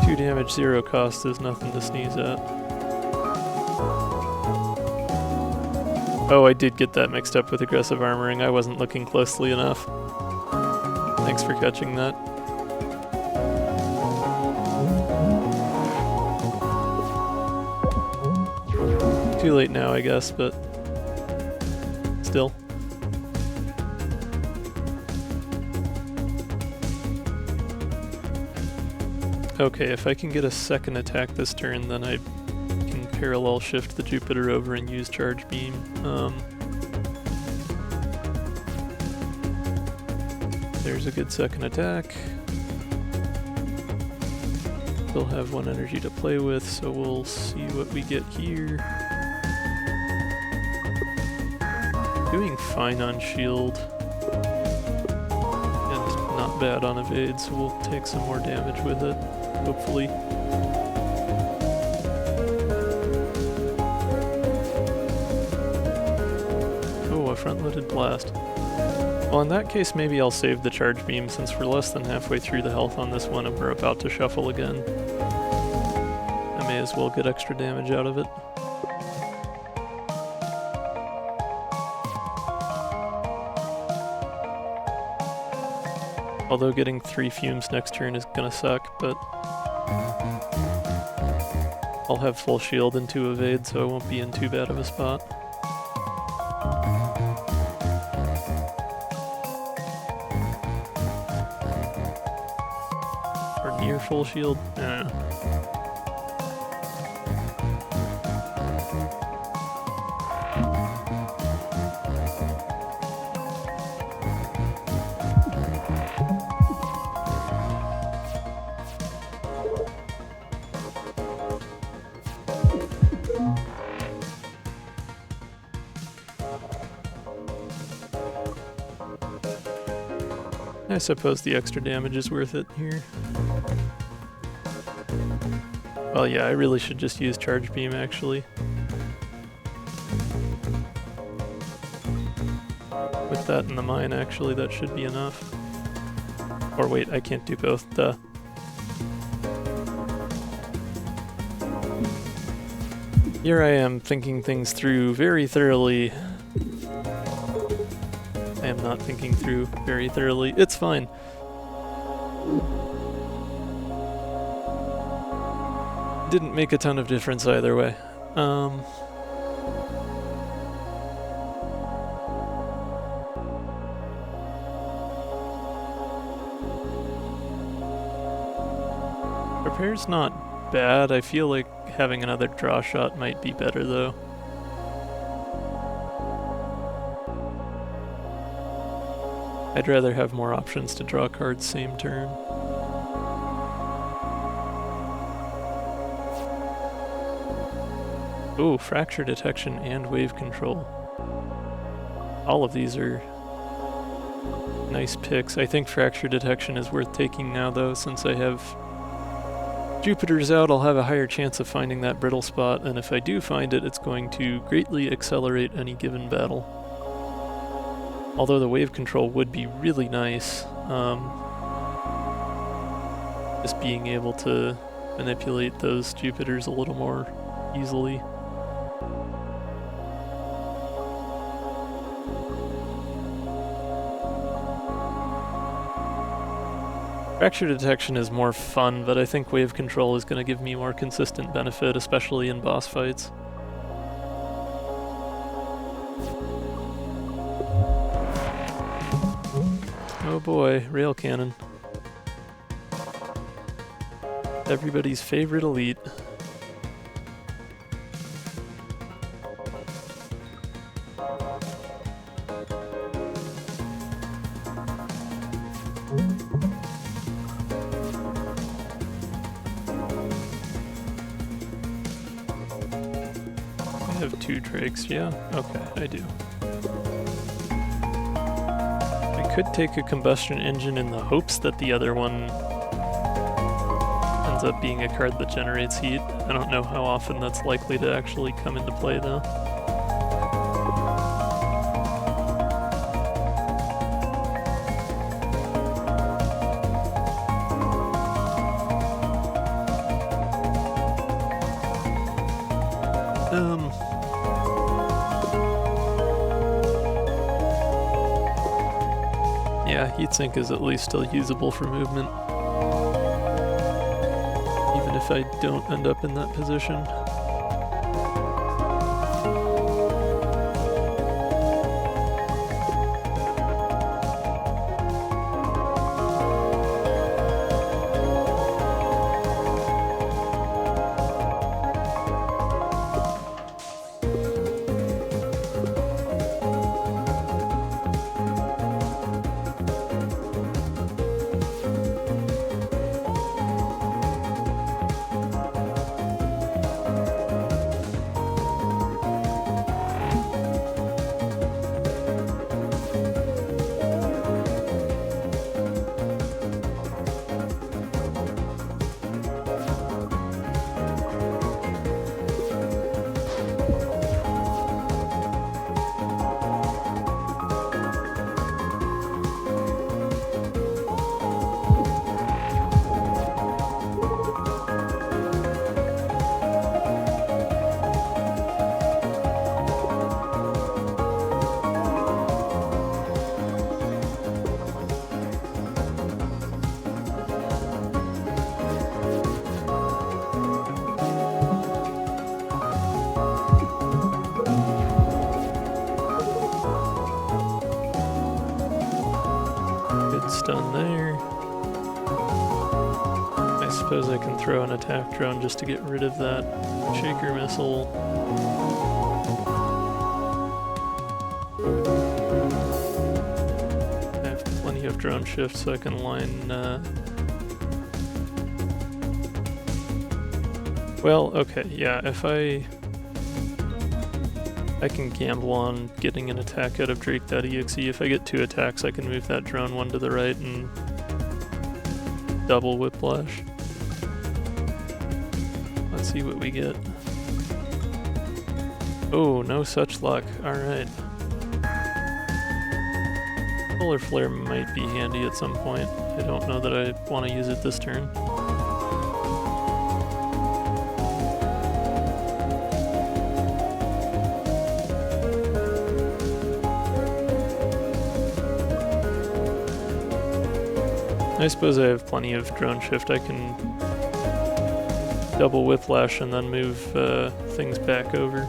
2 damage 0 cost is nothing to sneeze at. Oh, I did get that mixed up with aggressive armoring. I wasn't looking closely enough. I Thanks for catching that. Too late now, I guess, but still. Okay, if I can get a second attack this turn, then I can parallel shift the Jupiter over and use Charge Beam. There's a good second attack. Still have 1 energy to play with, so we'll see what we get here. Doing fine on shield. And not bad on evade, so we'll take some more damage with it, hopefully. Oh, a front-loaded blast. Well, in that case, maybe I'll save the Charge Beam since we're less than halfway through the health on this one and we're about to shuffle again. I may as well get extra damage out of it. Although getting 3 fumes next turn is gonna suck, but I'll have full shield and 2 evade, so I won't be in too bad of a spot. Or near full shield? I suppose the extra damage is worth it here. Well, yeah, I really should just use Charge Beam, actually. With that in the mine, actually, that should be enough. Or wait, I can't do both, duh. Here I am, thinking things through very thoroughly. I am not thinking through very thoroughly. It's fine. Didn't make a ton of difference either way. Repair's not bad. I feel like having another draw shot might be better though. I'd rather have more options to draw cards same turn. Ooh, fracture detection and wave control. All of these are nice picks. I think fracture detection is worth taking now though, since I have Jupiter's out, I'll have a higher chance of finding that brittle spot, and if I do find it, it's going to greatly accelerate any given battle. Although the wave control would be really nice, just being able to manipulate those Jupiters a little more easily. Fracture detection is more fun, but I think wave control is going to give me more consistent benefit, especially in boss fights. Oh boy, rail cannon. Everybody's favorite elite. I have 2 drakes, yeah? Okay, I do. Could take a combustion engine in the hopes that the other one ends up being a card that generates heat. I don't know how often that's likely to actually come into play though. Heatsink is at least still usable for movement, even if I don't end up in that position. Done there. I suppose I can throw an attack drone just to get rid of that shaker missile. I have plenty of drone shift so I can line... Well, okay, yeah, if I can gamble on getting an attack out of Drake.exe. If I get 2 attacks, I can move that drone one to the right and double whiplash. Let's see what we get. Oh, no such luck. Alright. Solar Flare might be handy at some point. I don't know that I want to use it this turn. I suppose I have plenty of drone shift. I can double whiplash and then move things back over.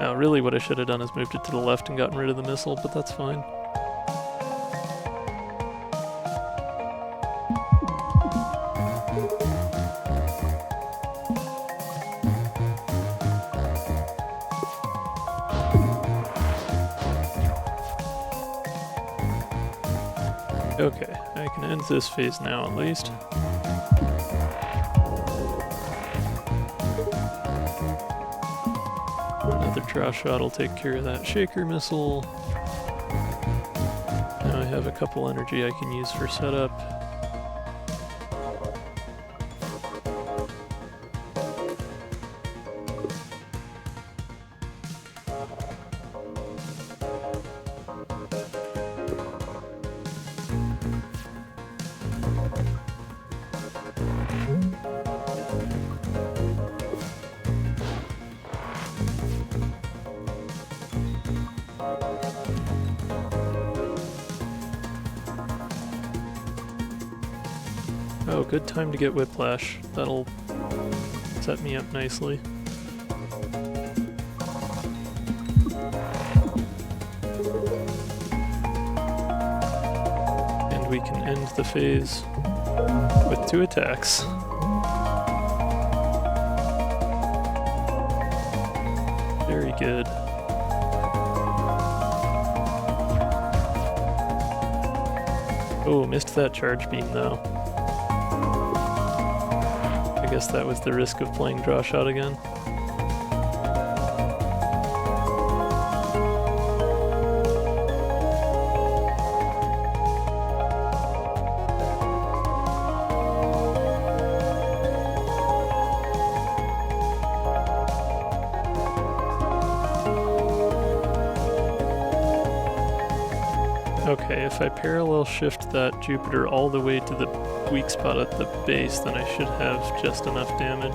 Now, really what I should have done is moved it to the left and gotten rid of the missile, but that's fine. Okay, I can end this phase now at least. Another draw shot will take care of that shaker missile. Now I have a couple energy I can use for setup. Oh, good time to get whiplash. That'll set me up nicely. And we can end the phase with 2 attacks. Very good. Oh, missed that charge beam though. I guess that was the risk of playing draw shot again. Okay, if I parallel shift that Jupiter all the way to the weak spot at the base, then I should have just enough damage.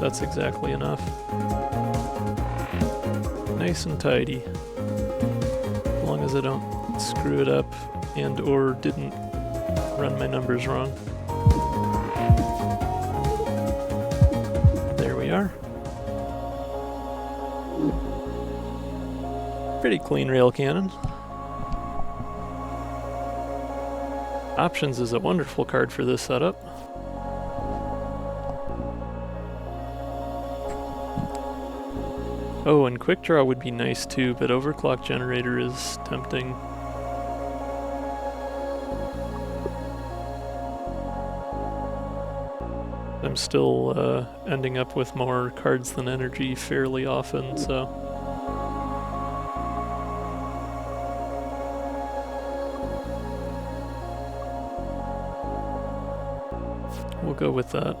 that's exactly enough. Nice and tidy. As long as I don't screw it up and or didn't run my numbers wrong. There we are. Pretty clean rail cannon. Options is a wonderful card for this setup. Oh, and Quick Draw would be nice too, but Overclock Generator is tempting. I'm still ending up with more cards than energy fairly often, so... we'll go with that.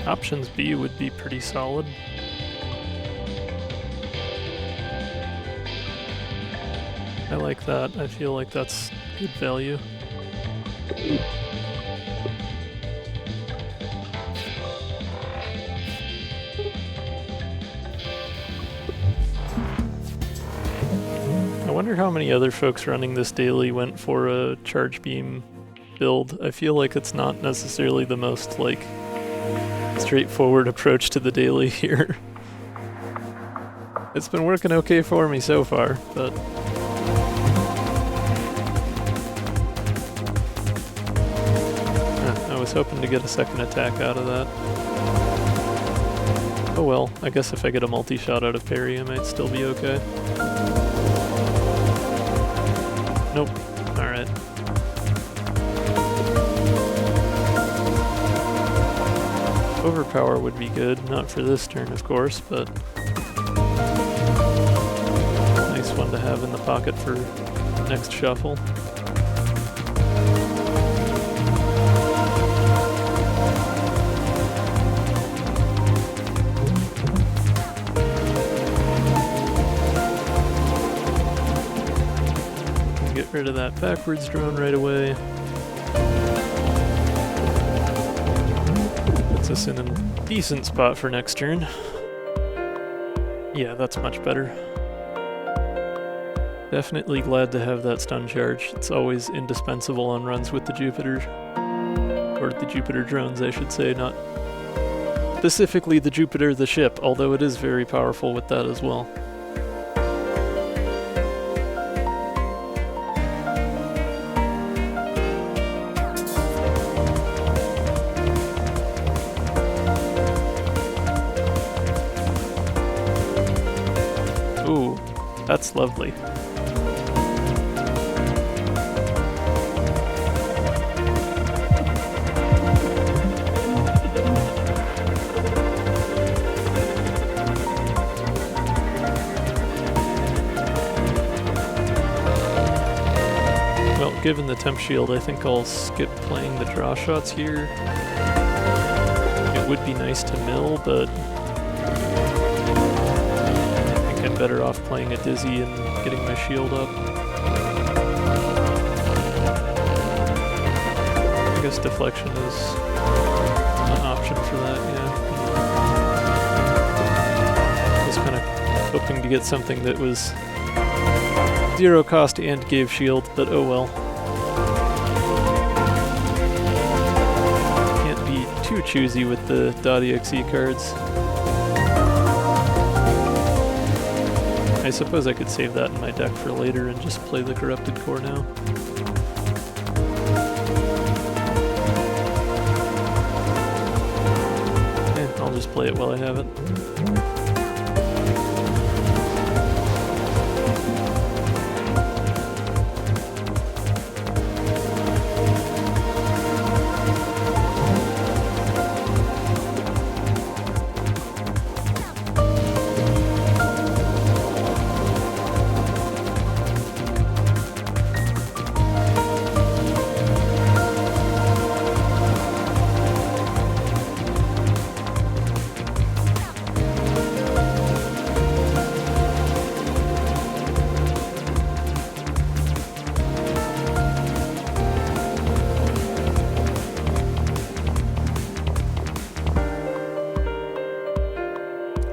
Options B would be pretty solid. I like that. I feel like that's good value. I wonder how many other folks running this daily went for a charge beam build. I feel like it's not necessarily the most, like, straightforward approach to the daily here. It's been working okay for me so far, but... I was hoping to get a second attack out of that. Oh well, I guess if I get a multi-shot out of parry, I might still be okay. Nope. Alright. Overpower would be good, not for this turn of course, but nice one to have in the pocket for next shuffle. Get rid of that backwards drone right away. Puts us in a decent spot for next turn. Yeah, that's much better. Definitely glad to have that stun charge. It's always indispensable on runs with the Jupiter. Or the Jupiter drones, I should say, not specifically the Jupiter the ship, although it is very powerful with that as well. Ooh, that's lovely. Well, given the temp shield, I think I'll skip playing the draw shots here. It would be nice to mill, but better off playing a Dizzy and getting my shield up. I guess deflection is an option for that, yeah. I was kind of hoping to get something that was 0 cost and gave shield, but oh well. Can't be too choosy with the .exe cards. I suppose I could save that in my deck for later and just play the Corrupted Core now. just play it while I have it.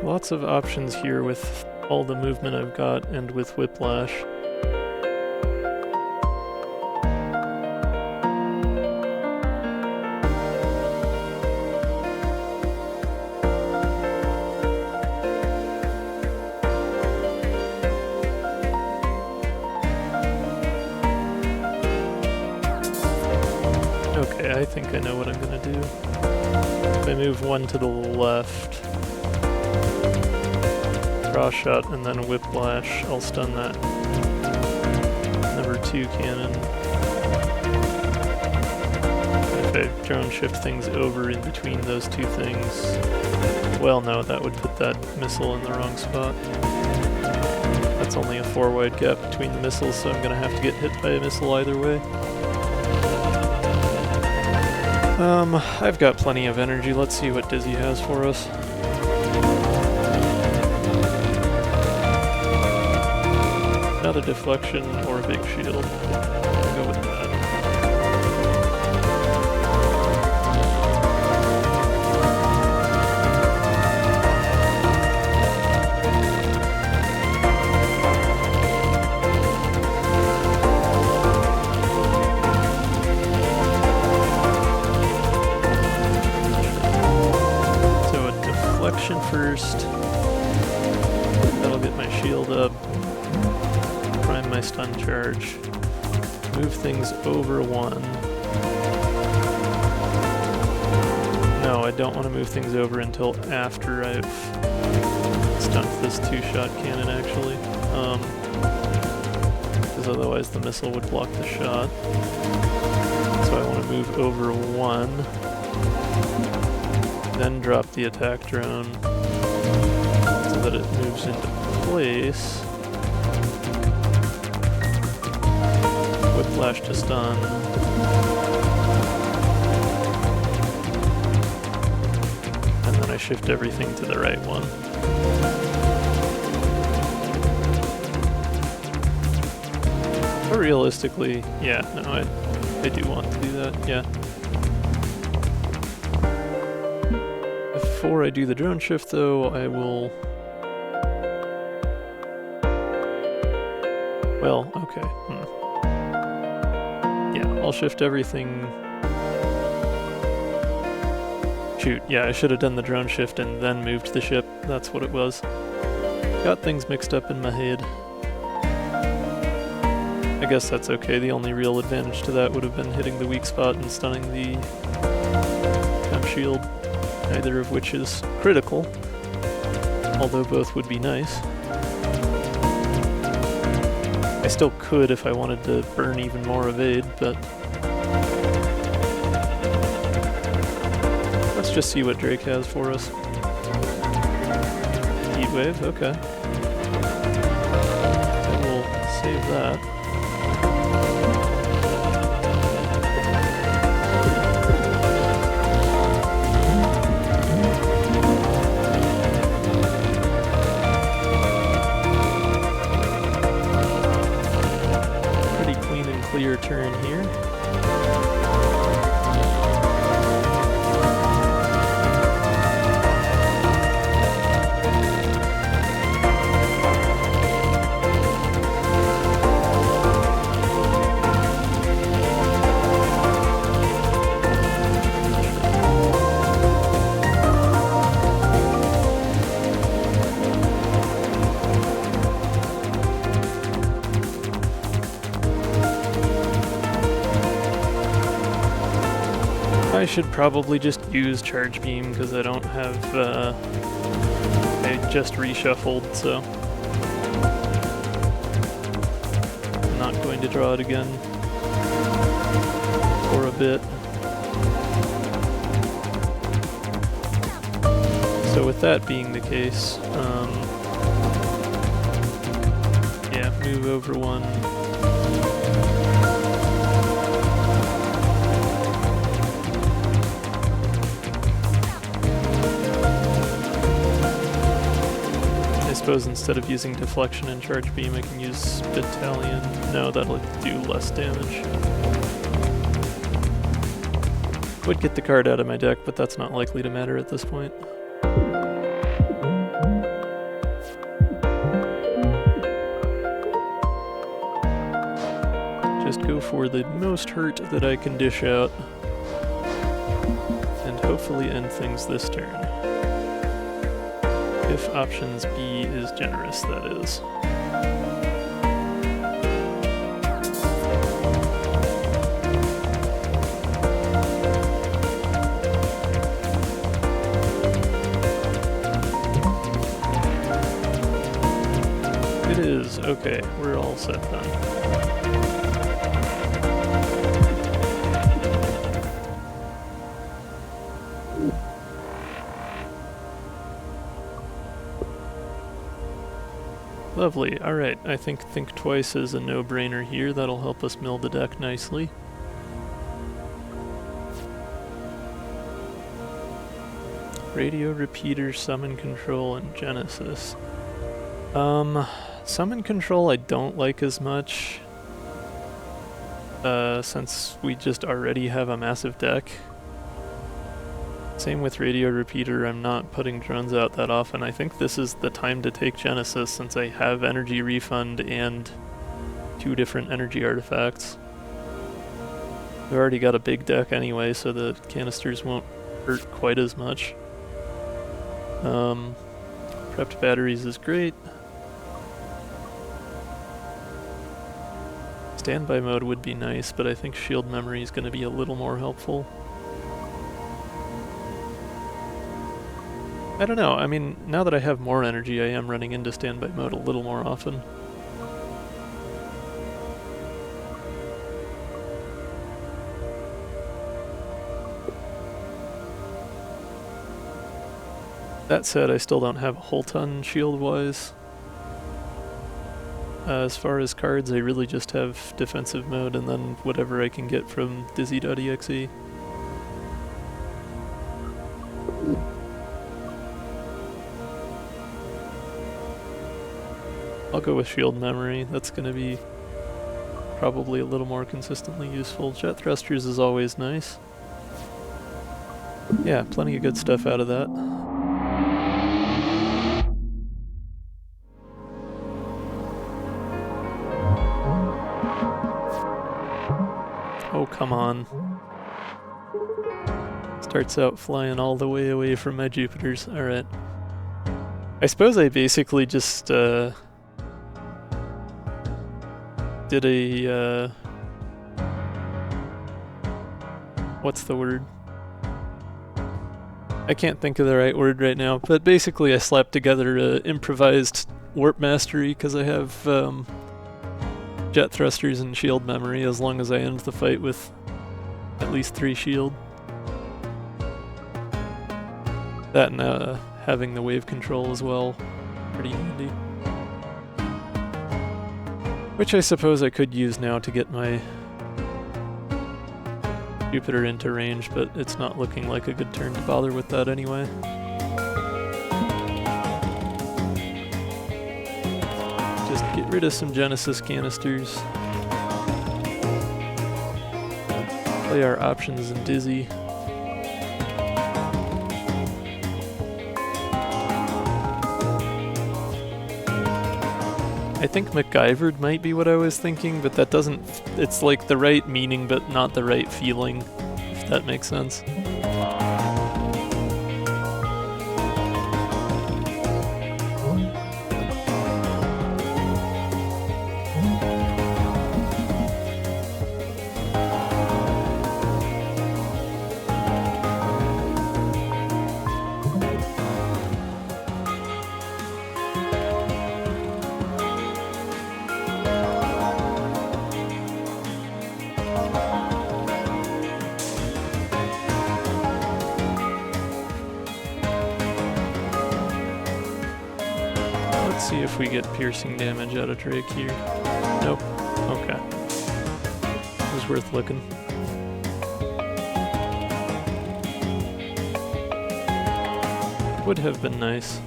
Lots of options here with all the movement I've got and with Whiplash. Okay, I think I know what I'm gonna do. If I move one to the left, cross shot, and then Whiplash, I'll stun that number 2 cannon. If I drone shift things over in between those two things, well, no, that would put that missile in the wrong spot. That's only a 4 wide gap between the missiles, so I'm gonna have to get hit by a missile either way. I've got plenty of energy. Let's see what Dizzy has for us. Another deflection or a big shield. I'll go with that. So a deflection first. That'll get my shield up. Prime my stun charge, move things over 1. No, I don't want to move things over until after I've stunned this 2-shot cannon, actually. Because otherwise the missile would block the shot. So I want to move over 1, then drop the attack drone so that it moves into place. Whiplash to stun. And then I shift everything to the right one. But realistically, yeah, no, I do want to do that, yeah. Before I do the drone shift though, I will... Well, okay. I'll shift everything. Shoot, yeah, I should have done the drone shift and then moved the ship. That's what it was. Got things mixed up in my head. I guess that's okay. The only real advantage to that would have been hitting the weak spot and stunning the chem shield, neither of which is critical, although both would be nice. I still could if I wanted to burn even more evade, but let's just see what Drake has for us. Heat wave, okay. I will save that. Clear turn here. should probably just use Charge Beam because I don't have, I just reshuffled, so I'm not going to draw it again for a bit. So with that being the case, yeah, move over one. I suppose instead of using Deflection and Charge Beam, I can use Battalion. No, that'll do less damage. Would get the card out of my deck, but that's not likely to matter at this point. Just go for the most hurt that I can dish out, and hopefully end things this turn. If options B is generous, that is. It is. Okay, we're all set then. Lovely. Alright, I think Twice is a no-brainer here. That'll help us mill the deck nicely. Radio Repeater, Summon Control, and Genesis. Summon Control I don't like as much, since we just already have a massive deck. Same with Radio Repeater, I'm not putting drones out that often. I think this is the time to take Genesis since I have Energy Refund and 2 different energy artifacts. I've already got a big deck anyway, so the canisters won't hurt quite as much. Prepped batteries is great. Standby mode would be nice, but I think shield memory is going to be a little more helpful. I don't know, I mean, now that I have more energy, I am running into standby mode a little more often. That said, I still don't have a whole ton shield-wise. As far as cards, I really just have defensive mode and then whatever I can get from Dizzy.exe. I'll go with shield memory. That's going to be probably a little more consistently useful. Jet thrusters is always nice. Yeah, plenty of good stuff out of that. Oh, come on. Starts out flying all the way away from my Jupiters. Alright. I suppose I basically just, did a, what's the word? I can't think of the right word right now, but basically I slapped together a improvised warp mastery because I have jet thrusters and shield memory as long as I end the fight with at least 3 shield. That and having the wave control as well, pretty handy. Which I suppose I could use now to get my Jupiter into range, but it's not looking like a good turn to bother with that anyway. Just get rid of some Genesis canisters. Play our options in Dizzy. I think MacGyvered might be what I was thinking, but that doesn't... It's like the right meaning, but not the right feeling, if that makes sense. Let's see if we get piercing damage out of Drake here. Nope. Okay. It was worth looking. Would have been nice.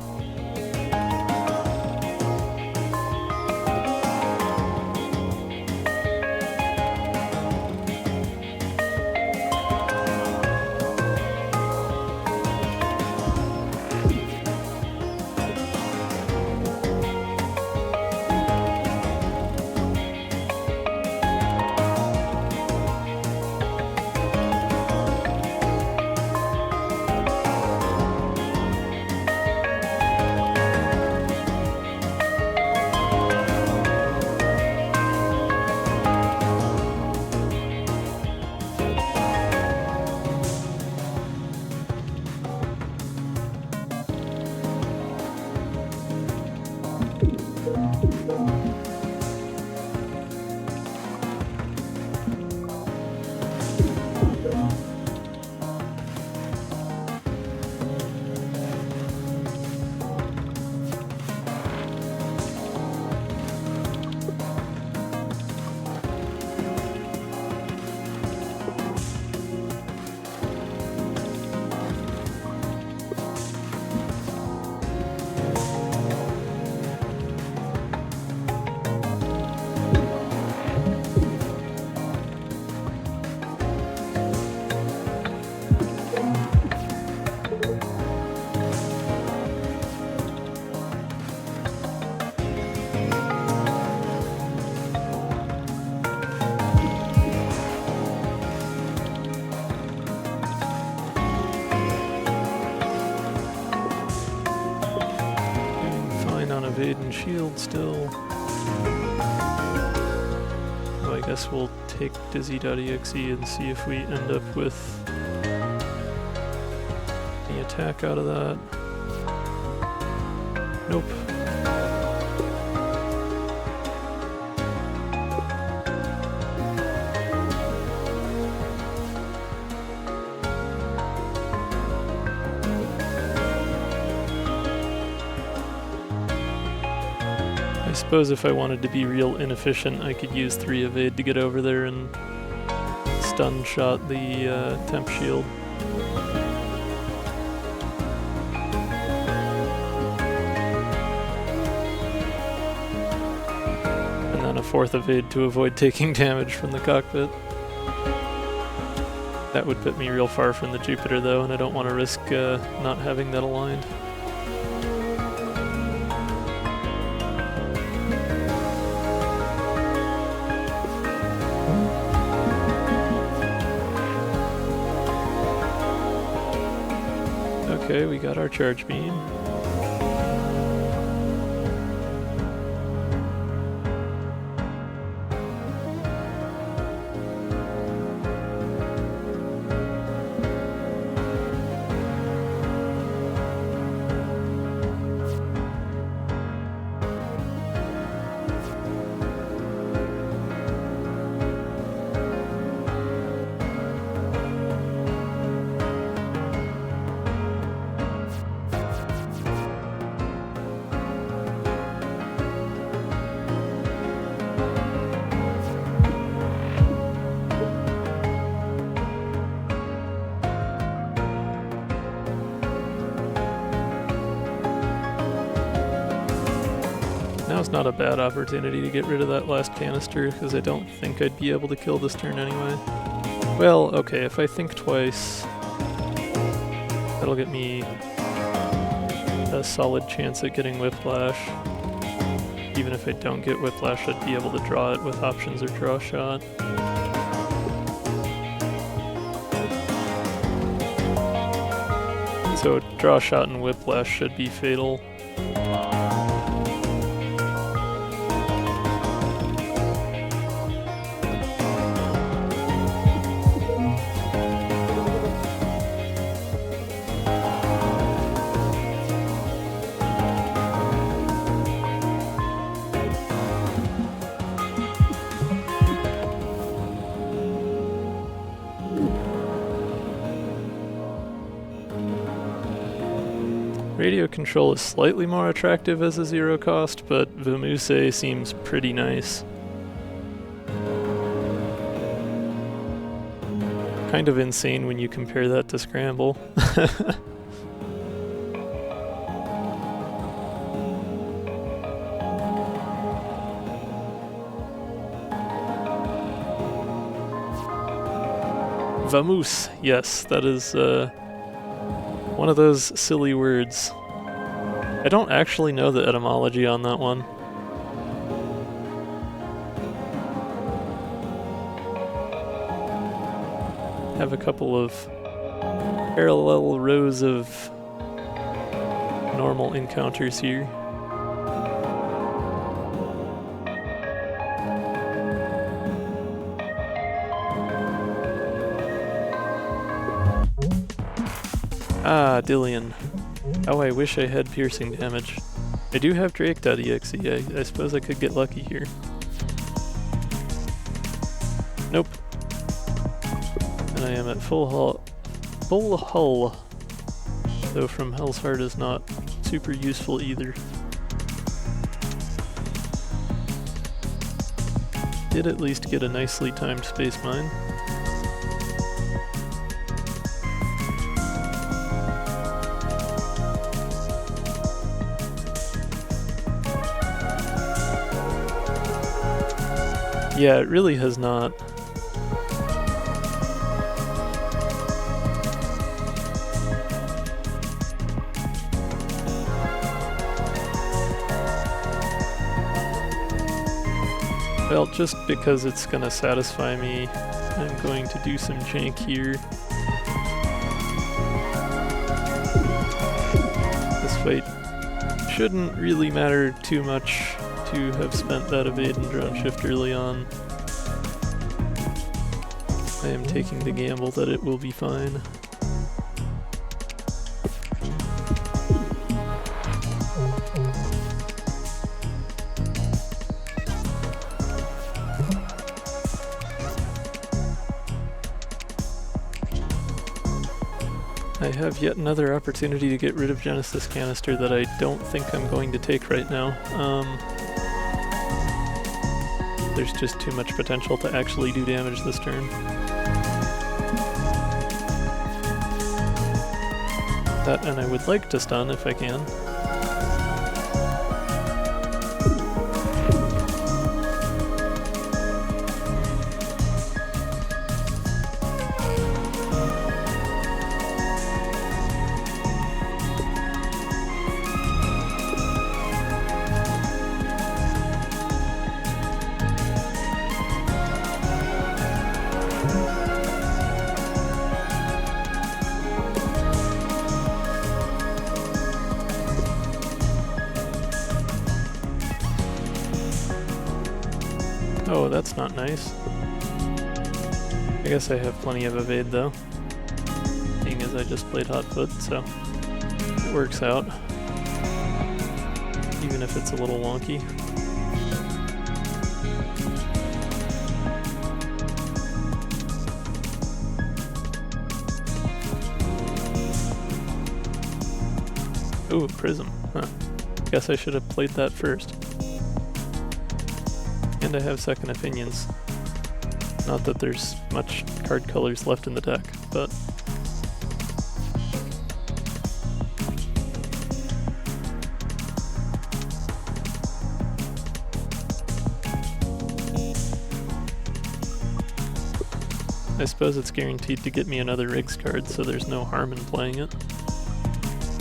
Evade and shield still. So I guess we'll take dizzy.exe and see if we end up with any attack out of that. Nope. I suppose if I wanted to be real inefficient, I could use 3 evade to get over there and stun shot the temp shield. And then a 4th evade to avoid taking damage from the cockpit. That would put me real far from the Jupiter though, and I don't want to risk not having that aligned. Okay, we got our charge beam. Now's not a bad opportunity to get rid of that last canister, because I don't think I'd be able to kill this turn anyway. Well, okay, if I think twice, that'll get me a solid chance at getting Whiplash. Even if I don't get Whiplash, I'd be able to draw it with options or draw shot. So draw shot and Whiplash should be fatal. Radio control is slightly more attractive as a zero cost, but v-raze seems pretty nice. Kind of insane when you compare that to Scramble. Vamoose, yes, that is one of those silly words. I don't actually know the etymology on that one. Have a couple of parallel rows of normal encounters here. Ah, Dillion. Oh, I wish I had piercing damage. I do have Drake.exe. I suppose I could get lucky here. Nope. And I am at full hull. Though from Hell's Heart is not super useful either. Did at least get a nicely timed space mine. Yeah, it really has not. Well, just because it's gonna satisfy me, I'm going to do some jank here. This fight shouldn't really matter too much to have spent that evade and drone shift early on. I am taking the gamble that it will be fine. I have yet another opportunity to get rid of Genesis Canister that I don't think I'm going to take right now. There's just too much potential to actually do damage this turn. That, and I would like to stun if I can. Oh, that's not nice. I guess I have plenty of evade though, being as I just played Hot Foot, so it works out, even if it's a little wonky. Ooh, Prism. Huh. Guess I should have played that first. And I have second opinions. Not that there's much card colors left in the deck, but... I suppose it's guaranteed to get me another Riggs card, so there's no harm in playing it.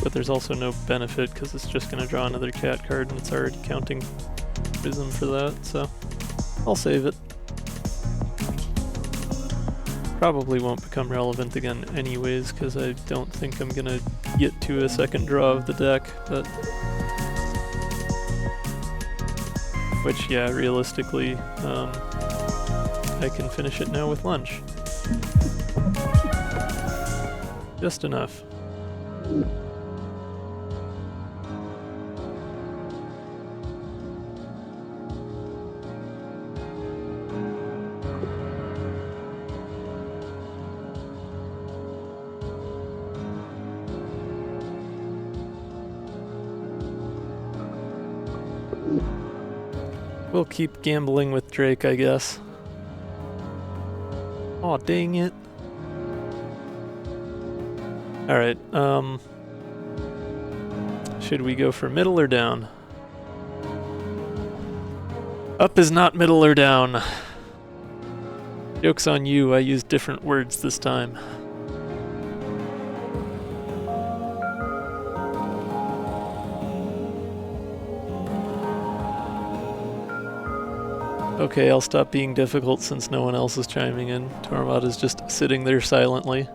But there's also no benefit, because it's just going to draw another cat card, and it's already counting Prism for that, so I'll save it. Probably won't become relevant again anyways, because I don't think I'm gonna get to a second draw of the deck, but... Which, yeah, realistically, I can finish it now with lunch. Just enough. We'll keep gambling with Drake, I guess. Aw, dang it. Alright, should we go for middle or down? Up is not middle or down. Joke's on you, I used different words this time. Okay, I'll stop being difficult since no one else is chiming in. Tormod is just sitting there silently.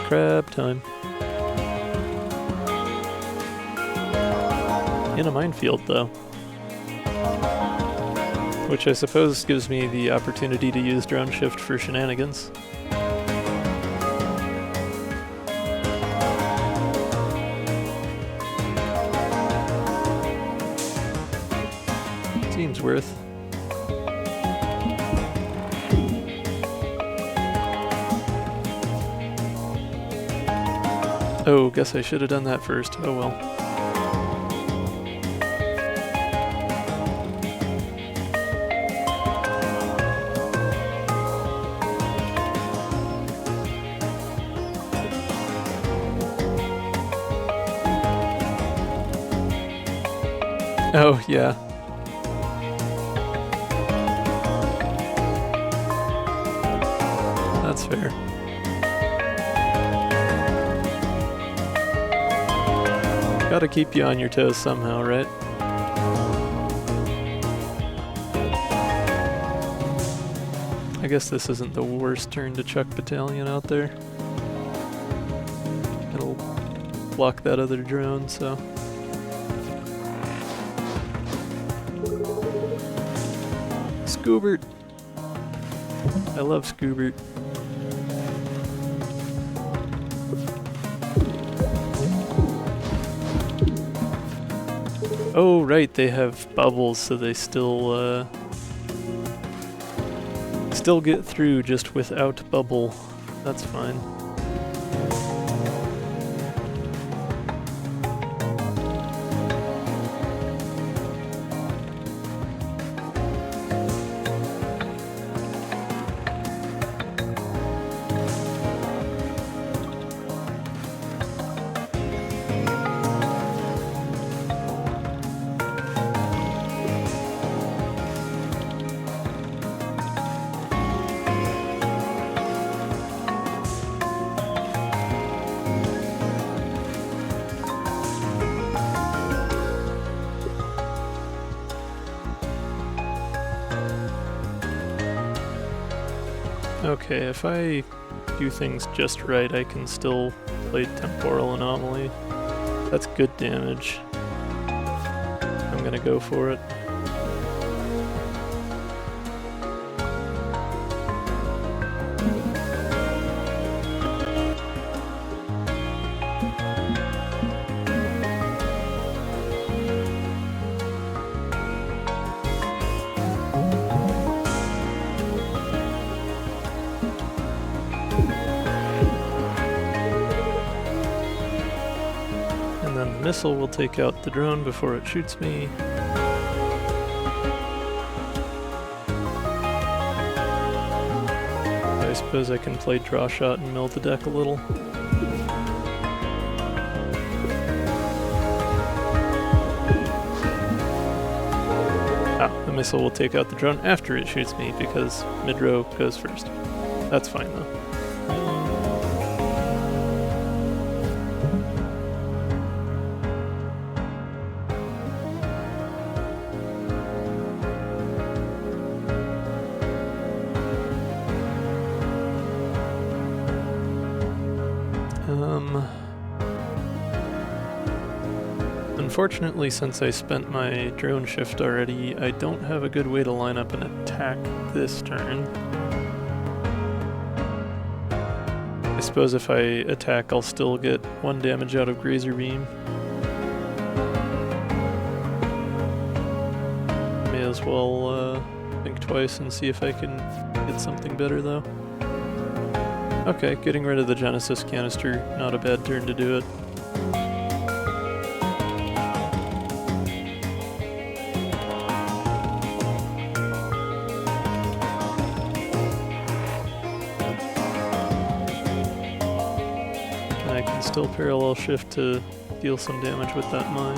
Crab time. In a minefield, though. Which I suppose gives me the opportunity to use drone shift for shenanigans. Seems worth. Oh, guess I should have done that first. Oh well. Oh, yeah. That's fair. Gotta keep you on your toes somehow, right? I guess this isn't the worst turn to chuck battalion out there. It'll block that other drone, so... Scoobert! I love Scoobert. Oh, right, they have bubbles, so they still get through just without bubble. That's fine. Okay, if I do things just right, I can still play Temporal Anomaly. That's good damage. I'm gonna go for it. Missile will take out the drone before it shoots me. I suppose I can play draw shot and mill the deck a little. The missile will take out the drone after it shoots me because mid-row goes first. That's fine though. Unfortunately, since I spent my drone shift already, I don't have a good way to line up an attack this turn. I suppose if I attack, I'll still get 1 damage out of Grazer Beam. May as well think twice and see if I can get something better though. Okay, getting rid of the Genesis canister, not a bad turn to do it. I can still parallel shift to deal some damage with that mine.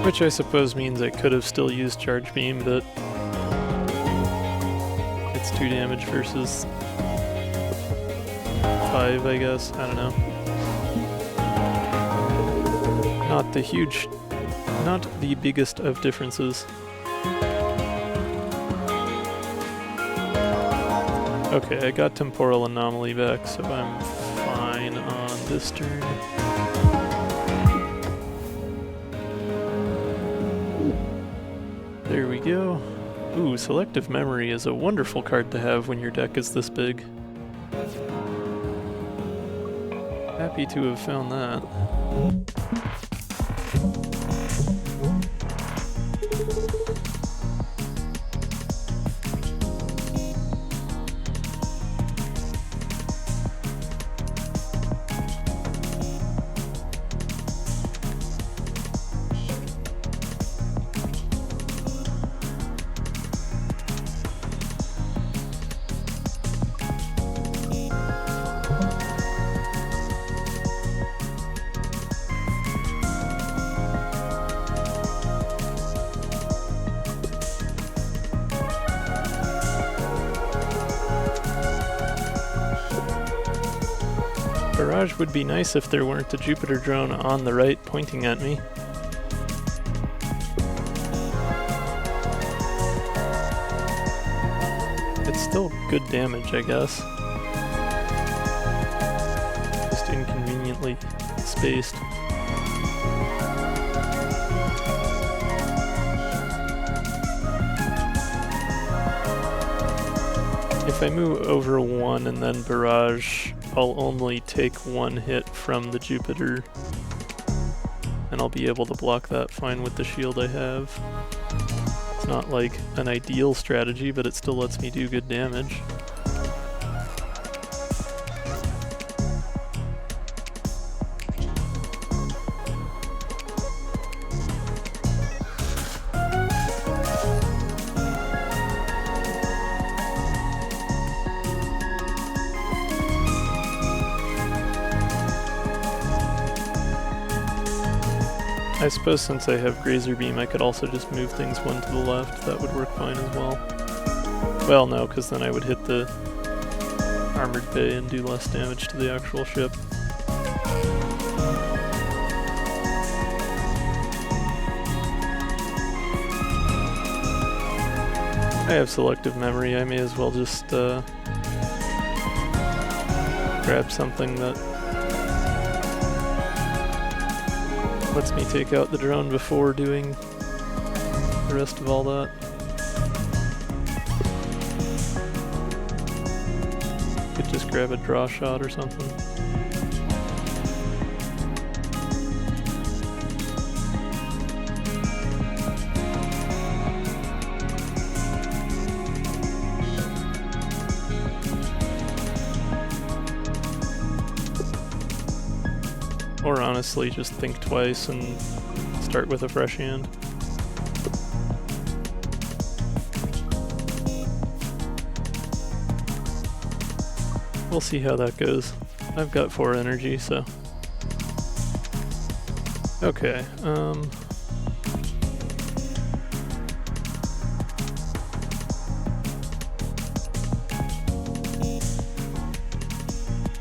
Which I suppose means I could have still used Charge Beam, but it's 2 damage versus 5, I guess. I don't know. Not the biggest of differences. Okay, I got Temporal Anomaly back, so I'm fine on this turn. There we go. Ooh, Selective Memory is a wonderful card to have when your deck is this big. Happy to have found that. Barrage would be nice if there weren't a Jupiter drone on the right pointing at me. It's still good damage, I guess. Just inconveniently spaced. If I move over 1 and then barrage, I'll only take 1 hit from the Jupiter, and I'll be able to block that fine with the shield I have. It's not like an ideal strategy, but it still lets me do good damage. I suppose since I have Grazer Beam, I could also just move things 1 to the left. That would work fine as well. Well, no, because then I would hit the armored bay and do less damage to the actual ship. I have Selective Memory. I may as well just grab something that lets me take out the drone before doing the rest of all that. Could just grab a draw shot or something. Or honestly, just think twice and start with a fresh hand. We'll see how that goes. I've got 4 energy, so... Okay,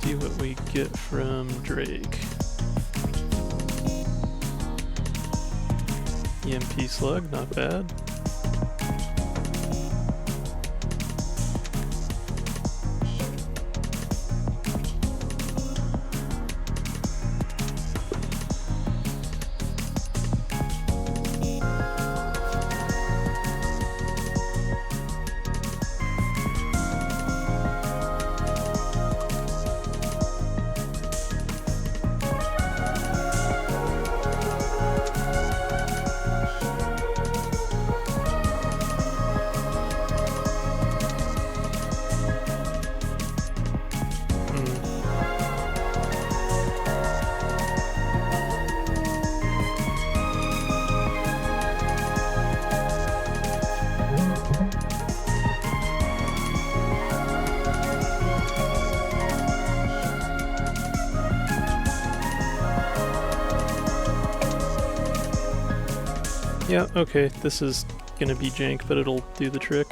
see what we get from Drake. EMP slug, not bad. Yeah, okay, this is gonna be jank, but it'll do the trick.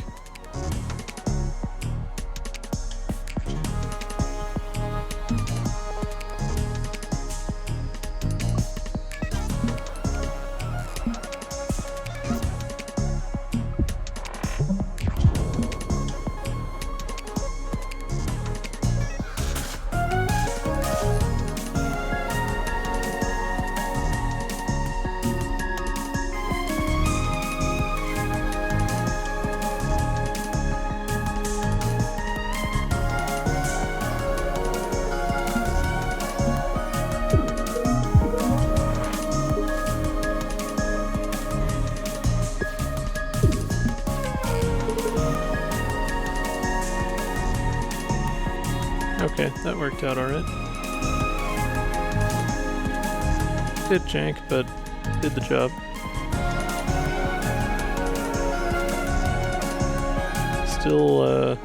Okay, that worked out alright. Did jank, but did the job. Still,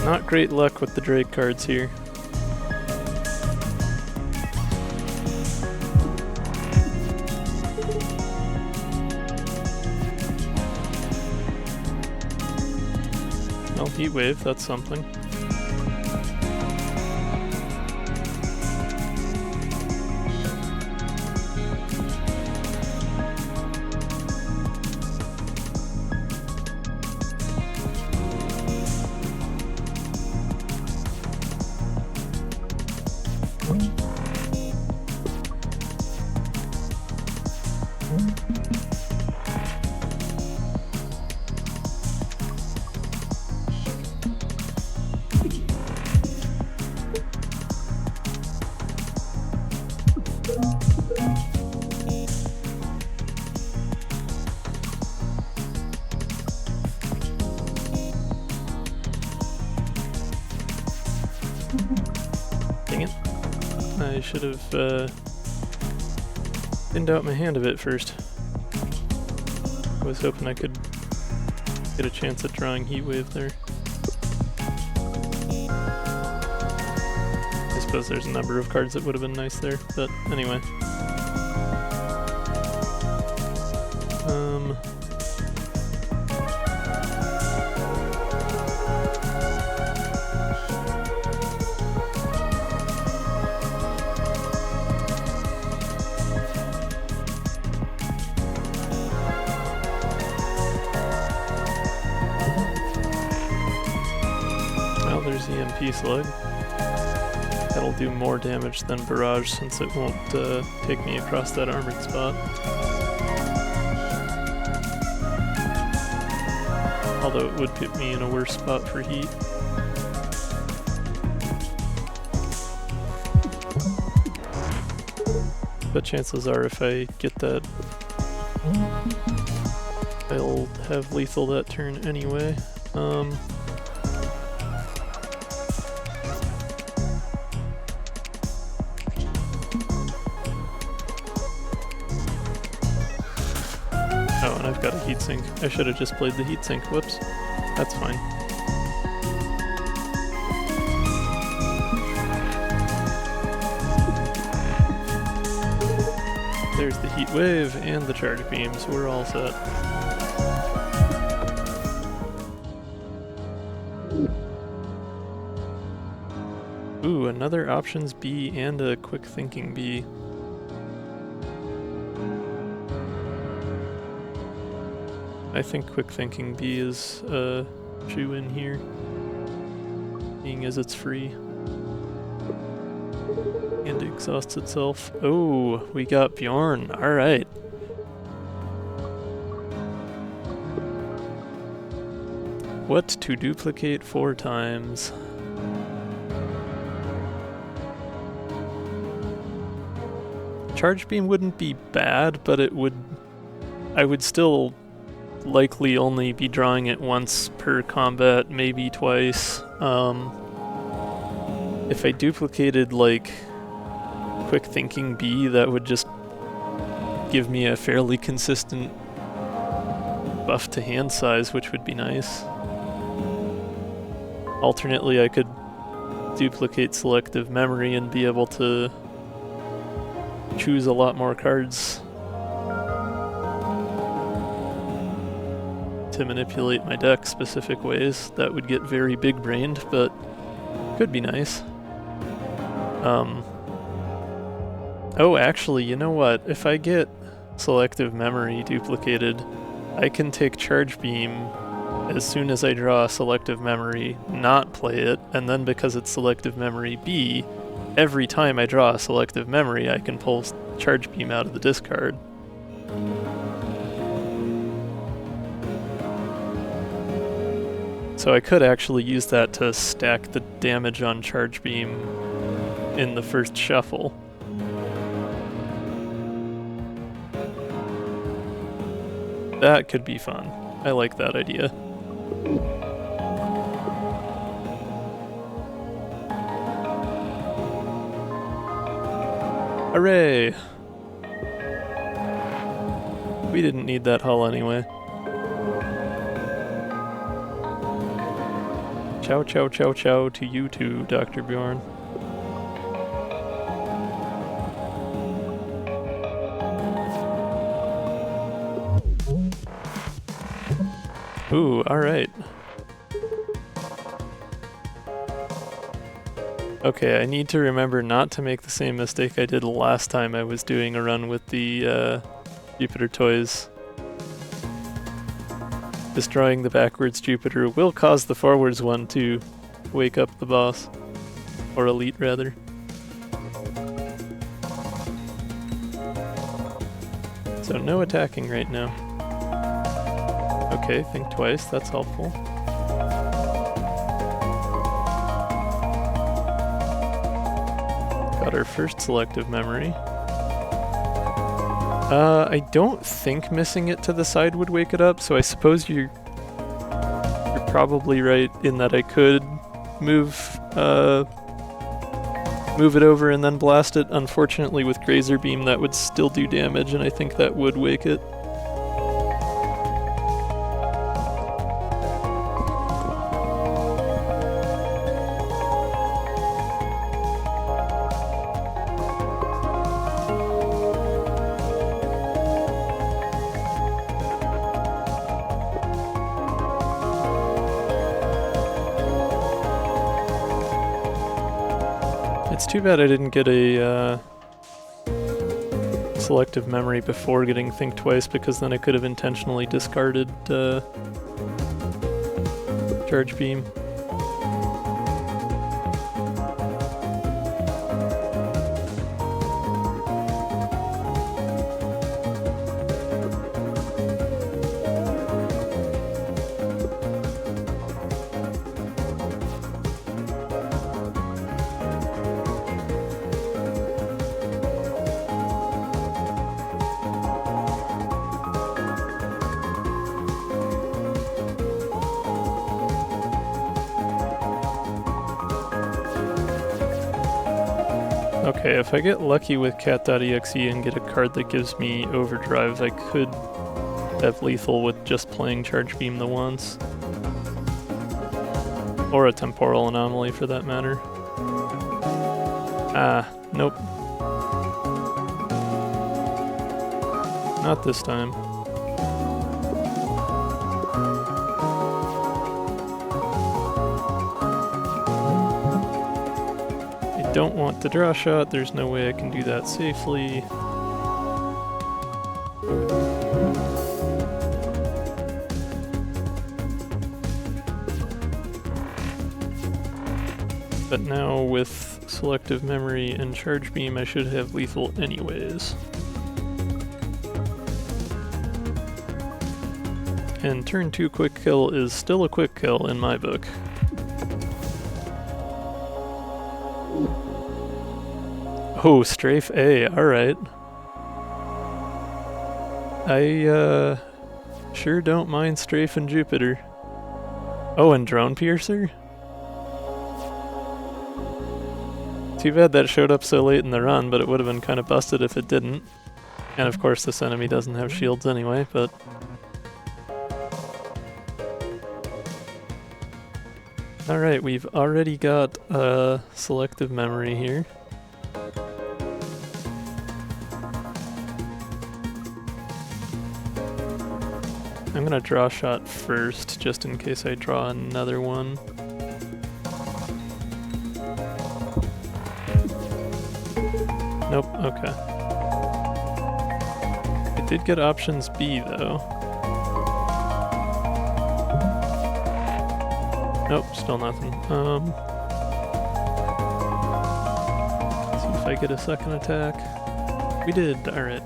not great luck with the Drake cards here. Well, Heat Wave, that's something. Dang it. I should have thinned out my hand a bit first. I was hoping I could get a chance at drawing Heat Wave there. I suppose there's a number of cards that would have been nice there, but anyway. Well, there's the EMP slug. That'll do more damage than Barrage since it won't take me across that armored spot. Although it would put me in a worse spot for heat. But chances are if I get that, I'll have lethal that turn anyway. Oh, and I've got a heatsink. I should have just played the heatsink. Whoops. That's fine. There's the Heat Wave and the Charge Beams. We're all set. Ooh, another Options B and a Quick Thinking B. I think Quick Thinking B is a shoe-in here, being as it's free. And it exhausts itself. Oh, we got Bjorn. Alright. What to duplicate 4 times? Charge Beam wouldn't be bad, but it would... I would still likely only be drawing it once per combat, maybe twice. If I duplicated, like, Quick Thinking B, that would just give me a fairly consistent buff to hand size, which would be nice. Alternately, I could duplicate Selective Memory and be able to choose a lot more cards to manipulate my deck specific ways. That would get very big-brained, but could be nice. Oh, actually, you know what? If I get Selective Memory duplicated, I can take Charge Beam as soon as I draw a Selective Memory, not play it, and then because it's Selective Memory B, every time I draw a Selective Memory, I can pull Charge Beam out of the discard. So I could actually use that to stack the damage on Charge Beam in the first shuffle. That could be fun. I like that idea. Hooray! We didn't need that hull anyway. Ciao, ciao, ciao, ciao to you too, Dr. Bjorn. Ooh, alright. Okay, I need to remember not to make the same mistake I did last time I was doing a run with the Jupiter toys. Destroying the backwards Jupiter will cause the forwards one to wake up the boss. Or elite, rather. So no attacking right now. Okay, think twice, that's helpful. Got our first Selective Memory. I don't think missing it to the side would wake it up, so I suppose you're probably right in that I could move it over and then blast it. Unfortunately, with Grazer Beam, that would still do damage, and I think that would wake it. It's too bad I didn't get a Selective Memory before getting Think Twice, because then I could have intentionally discarded Charge Beam. Okay, if I get lucky with cat.exe and get a card that gives me overdrive, I could have lethal with just playing Charge Beam the once. Or a temporal anomaly for that matter. Ah, nope. Not this time. Don't want the draw shot, there's no way I can do that safely. But now with selective memory and charge beam I should have lethal anyways. And turn 2 quick kill is still a quick kill in my book. Oh, strafe A, alright. I sure don't mind strafe and Jupiter. Oh, and drone piercer? Too bad that showed up so late in the run, but it would have been kind of busted if it didn't. And of course this enemy doesn't have shields anyway, but... Alright, we've already got selective memory here. I'm gonna draw shot first, just in case I draw another one. Nope, okay. I did get options B though. Nope, still nothing. See if I get a second attack. We did, alright.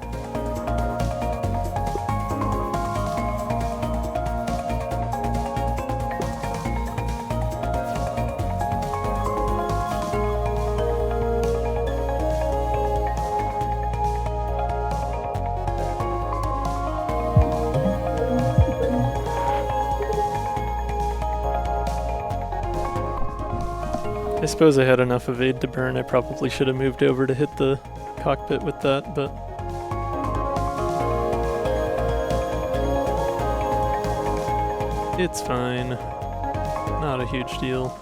I suppose I had enough evade to burn. I probably should have moved over to hit the cockpit with that, but... It's fine. Not a huge deal.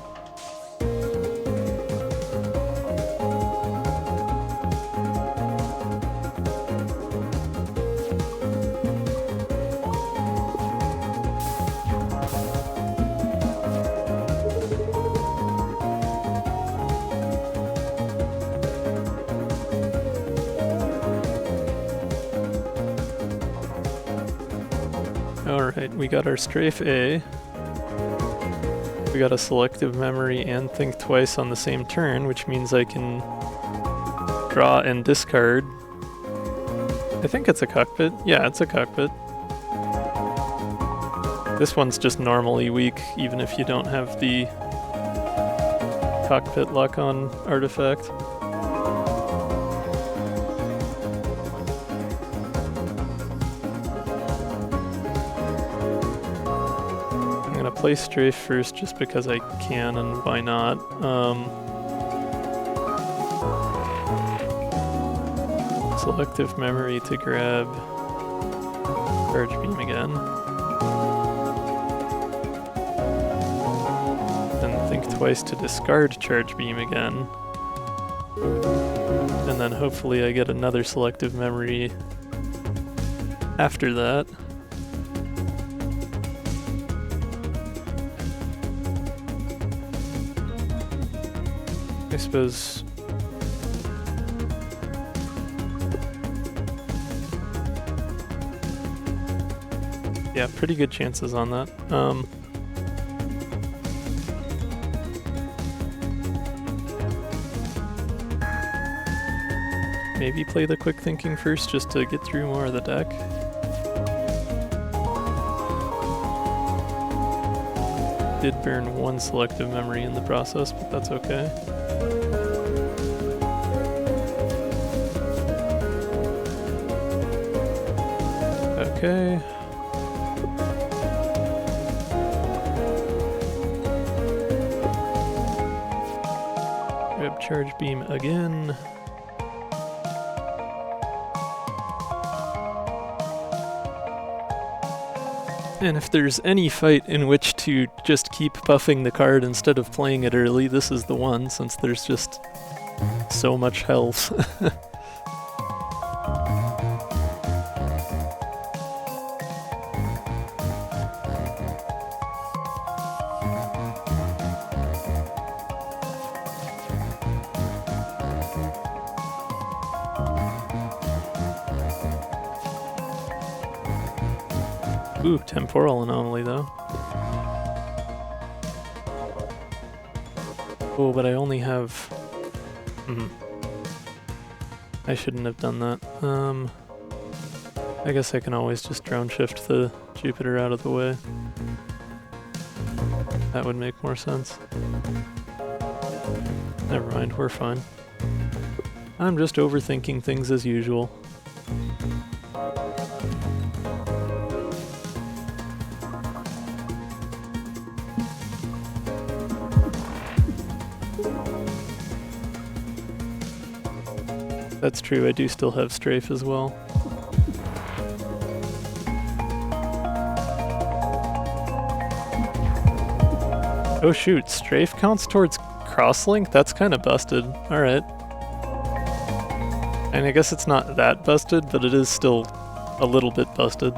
Alright, we got our strafe A. We got a selective memory and think twice on the same turn, which means I can draw and discard. I think it's a cockpit. Yeah, it's a cockpit. This one's just normally weak, even if you don't have the cockpit lock-on artifact. Play strafe first just because I can, and why not. Selective memory to grab charge beam again. Then think twice to discard charge beam again. And then hopefully I get another selective memory after that. I suppose... Yeah, pretty good chances on that. Maybe play the quick thinking first just to get through more of the deck. Did burn one selective memory in the process, but that's okay. Okay. Grab charge beam again. And if there's any fight in which to just keep buffing the card instead of playing it early, this is the one, since there's just so much health. Ooh, temporal anomaly though. Oh, but I only have... I shouldn't have done that. I guess I can always just drone shift the Jupiter out of the way. That would make more sense. Never mind, we're fine. I'm just overthinking things as usual. That's true, I do still have strafe as well. Oh shoot, strafe counts towards crosslink? That's kind of busted. Alright. And I guess it's not that busted, but it is still a little bit busted.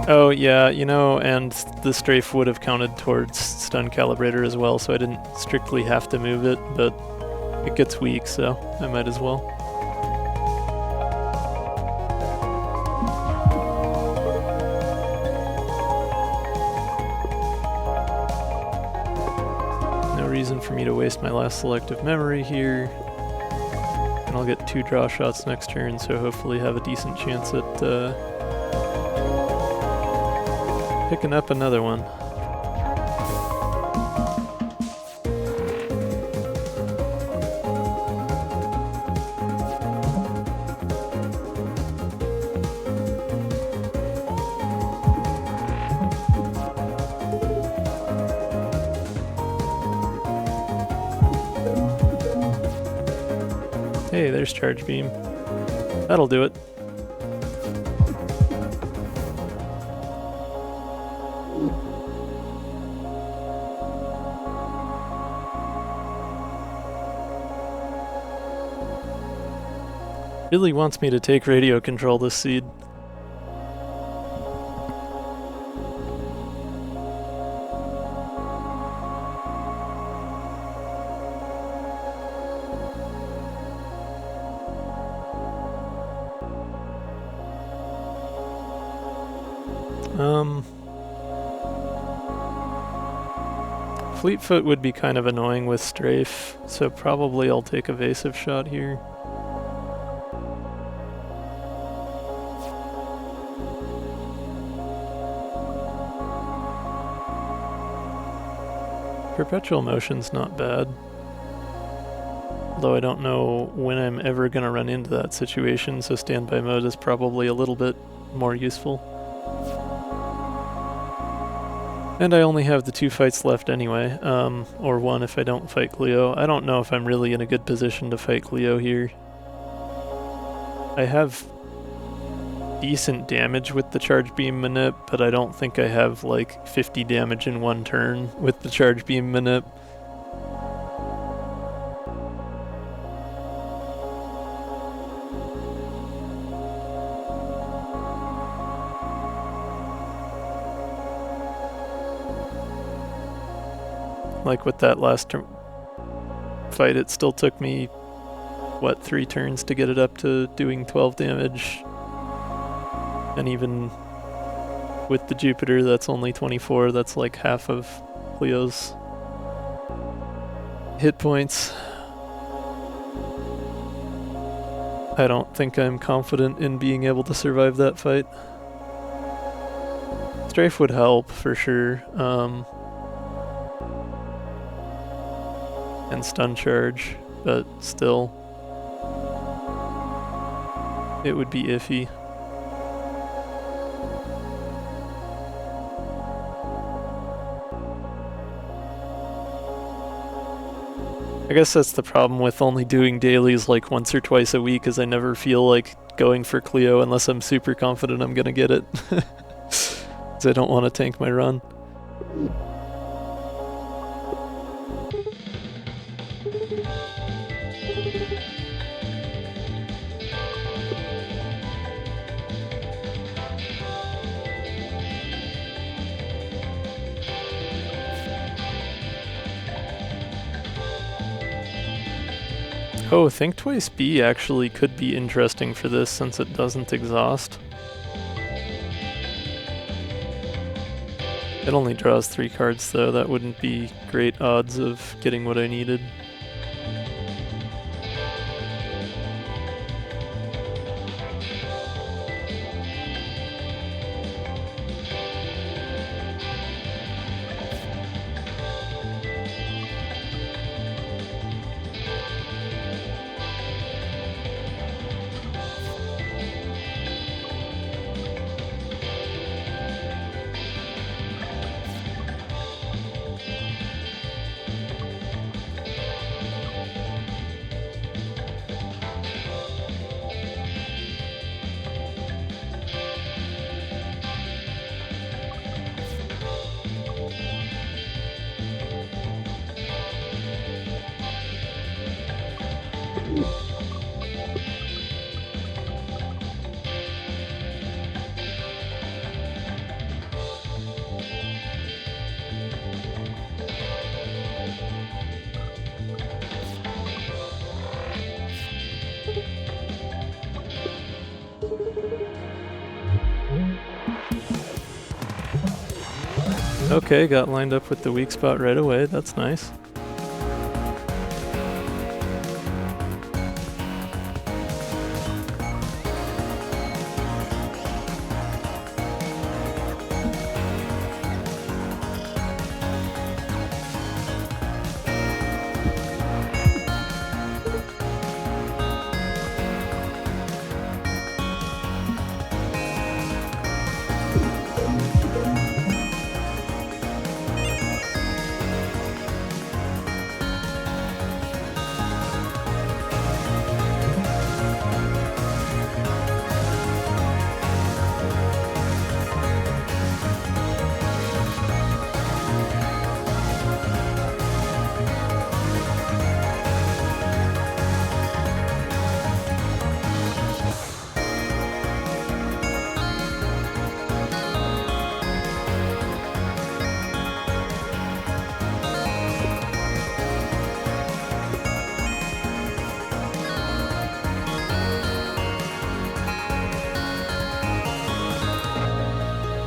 Oh yeah, you know, and the strafe would have counted towards stun calibrator as well, so I didn't strictly have to move it, but it gets weak, so I might as well. No reason for me to waste my last selective memory here. And I'll get 2 draw shots next turn, so hopefully have a decent chance at picking up another one. Hey, there's charge beam. That'll do it. Really wants me to take radio control this seed. Fleetfoot would be kind of annoying with strafe, so probably I'll take evasive shot here. Perpetual motion's not bad. Although I don't know when I'm ever going to run into that situation, so standby mode is probably a little bit more useful. And I only have the 2 fights left anyway, or 1 if I don't fight Cleo. I don't know if I'm really in a good position to fight Cleo here. I have decent damage with the charge beam manip, but I don't think I have like 50 damage in 1 turn with the charge beam manip. Like with that last fight, it still took me, what, 3 turns to get it up to doing 12 damage. And even with the Jupiter, that's only 24. That's like half of Cleo's hit points. I don't think I'm confident in being able to survive that fight. Strafe would help, for sure. And stun charge, but still, it would be iffy. I guess that's the problem with only doing dailies like once or twice a week, is I never feel like going for Cleo unless I'm super confident I'm gonna get it. Because I don't want to tank my run. Oh, Think Twice B actually could be interesting for this since it doesn't exhaust. It only draws 3 cards though, that wouldn't be great odds of getting what I needed. Okay, got lined up with the weak spot right away, that's nice.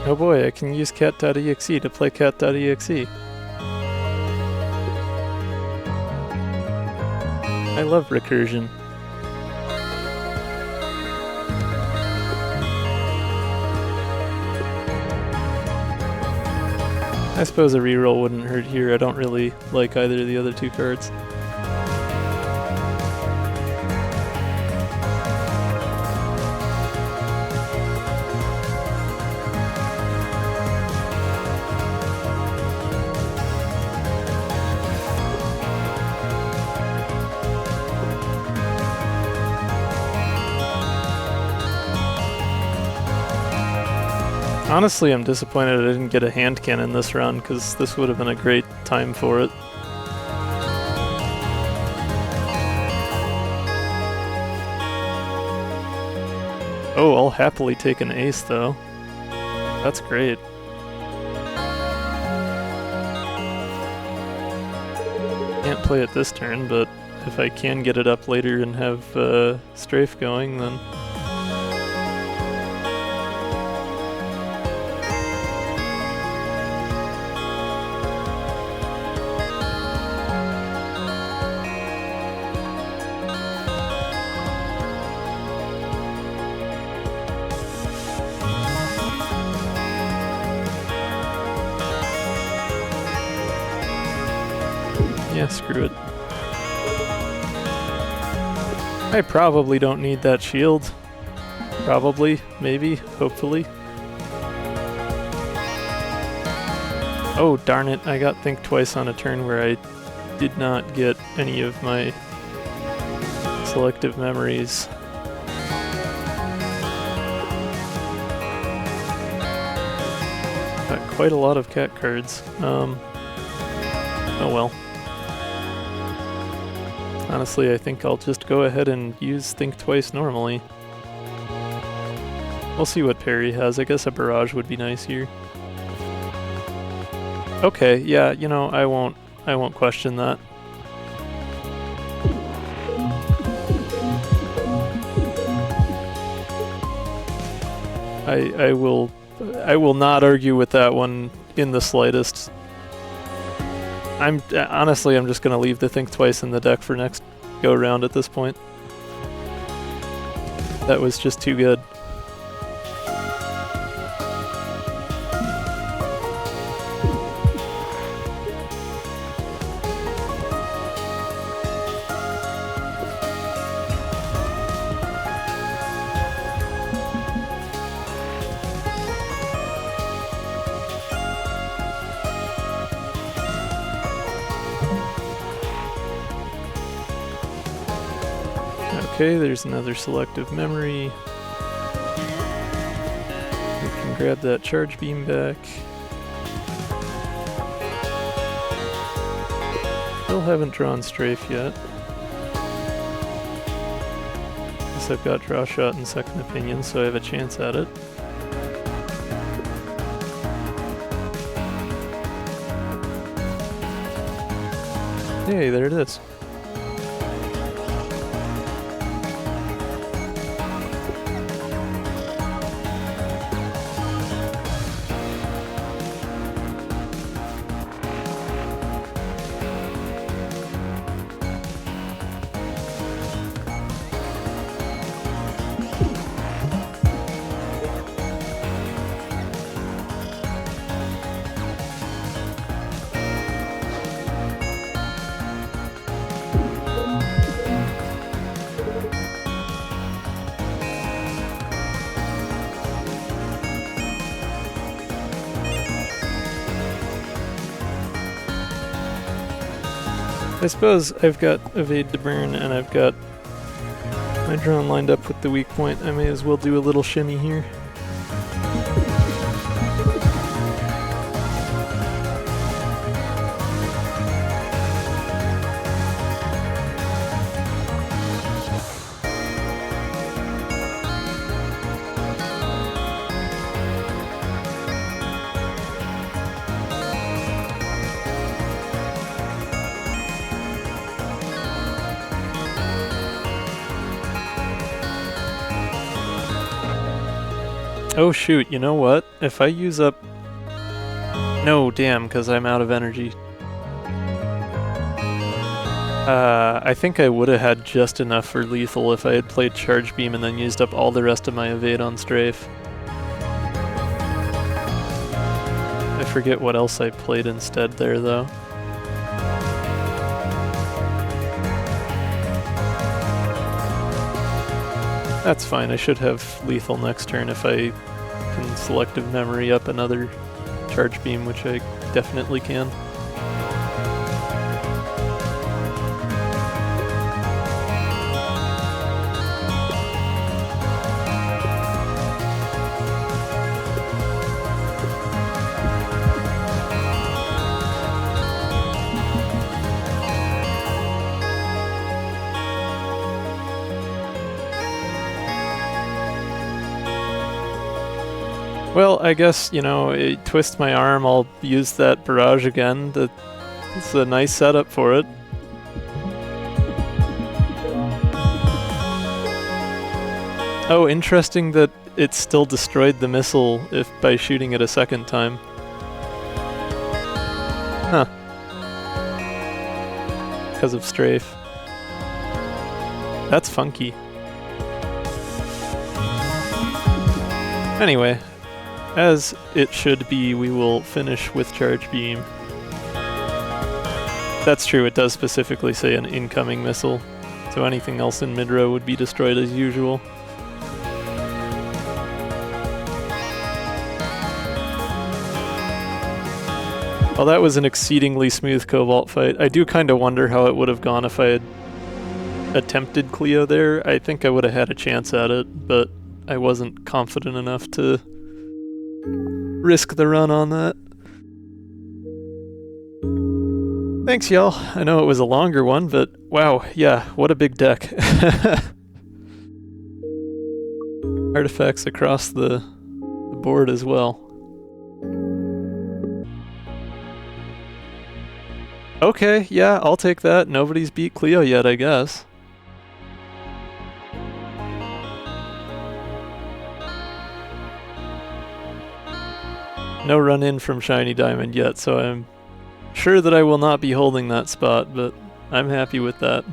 Oh boy, I can use cat.exe to play cat.exe. I love recursion. I suppose a reroll wouldn't hurt here. I don't really like either of the other 2 cards. Honestly, I'm disappointed I didn't get a hand cannon this round, because this would have been a great time for it. Oh, I'll happily take an ace, though. That's great. Can't play it this turn, but if I can get it up later and have strafe going, then... Yeah, screw it. I probably don't need that shield. Probably, maybe, hopefully. Oh, darn it, I got think twice on a turn where I did not get any of my selective memories. Got quite a lot of cat cards. Oh well. Honestly, I think I'll just go ahead and use Think Twice normally. We'll see what Perry has. I guess a barrage would be nice here. Okay, yeah, you know, I won't question that. I will not argue with that one in the slightest. Honestly, I'm just gonna leave the Think Twice in the deck for next go around at this point. That was just too good. Okay, there's another selective memory. We can grab that charge beam back. Still haven't drawn strafe yet. Guess I've got draw shot and second opinion, so I have a chance at it. Hey, there it is. I suppose I've got Evade to burn and I've got my drone lined up with the weak point. I may as well do a little shimmy here. Oh shoot, you know what? If I use up... No, damn, because I'm out of energy. I think I would have had just enough for lethal if I had played Charge Beam and then used up all the rest of my evade on strafe. I forget what else I played instead there, though. That's fine, I should have lethal next turn if I can selective memory up another charge beam, which I definitely can. Well, I guess, you know, twist my arm, I'll use that barrage again. It's a nice setup for it. Oh, interesting that it still destroyed the missile by shooting it a second time. Huh. Because of strafe. That's funky. Anyway. As it should be, we will finish with Charge Beam. That's true, it does specifically say an incoming missile, so anything else in mid-row would be destroyed as usual. Well, that was an exceedingly smooth Cobalt fight. I do kind of wonder how it would have gone if I had attempted Cleo there. I think I would have had a chance at it, but I wasn't confident enough to risk the run on that. Thanks, y'all. I know it was a longer one, but wow, yeah, what a big deck. Artifacts across the board as well. Okay, yeah, I'll take that. Nobody's beat Cleo yet, I guess. No run in from Shiny Diamond yet, so I'm sure that I will not be holding that spot, but I'm happy with that.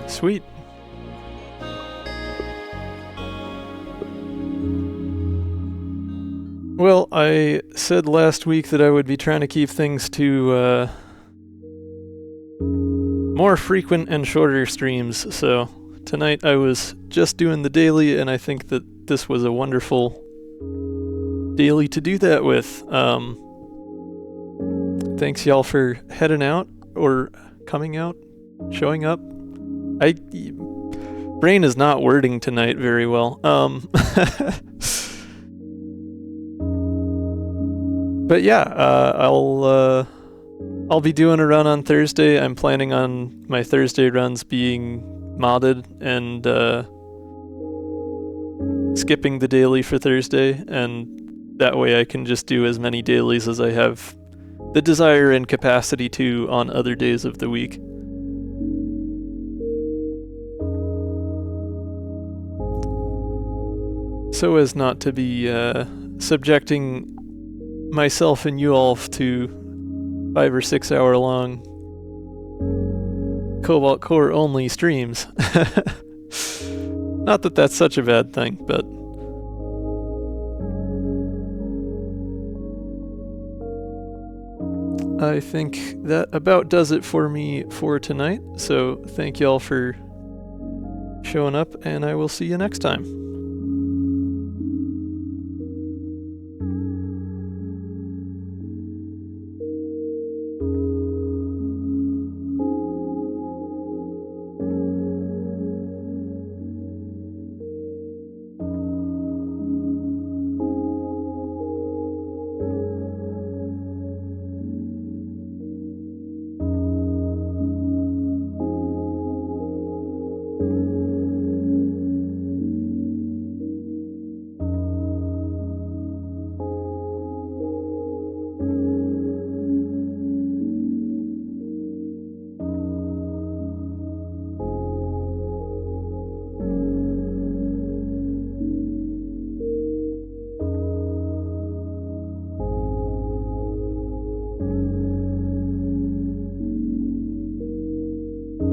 Sweet. Well, I said last week that I would be trying to keep things to more frequent and shorter streams, so tonight I was just doing the daily, and I think that this was a wonderful daily to do that with. Thanks y'all for heading out, or coming out, showing up. Brain is not wording tonight very well. But yeah, I'll be doing a run on Thursday. I'm planning on my Thursday runs being modded and skipping the daily for Thursday, and that way I can just do as many dailies as I have the desire and capacity to on other days of the week. So as not to be subjecting myself and you all to 5 or 6 hour long Cobalt Core only streams. Not that that's such a bad thing, but I think that about does it for me for tonight. So thank y'all for showing up, and I will see you next time.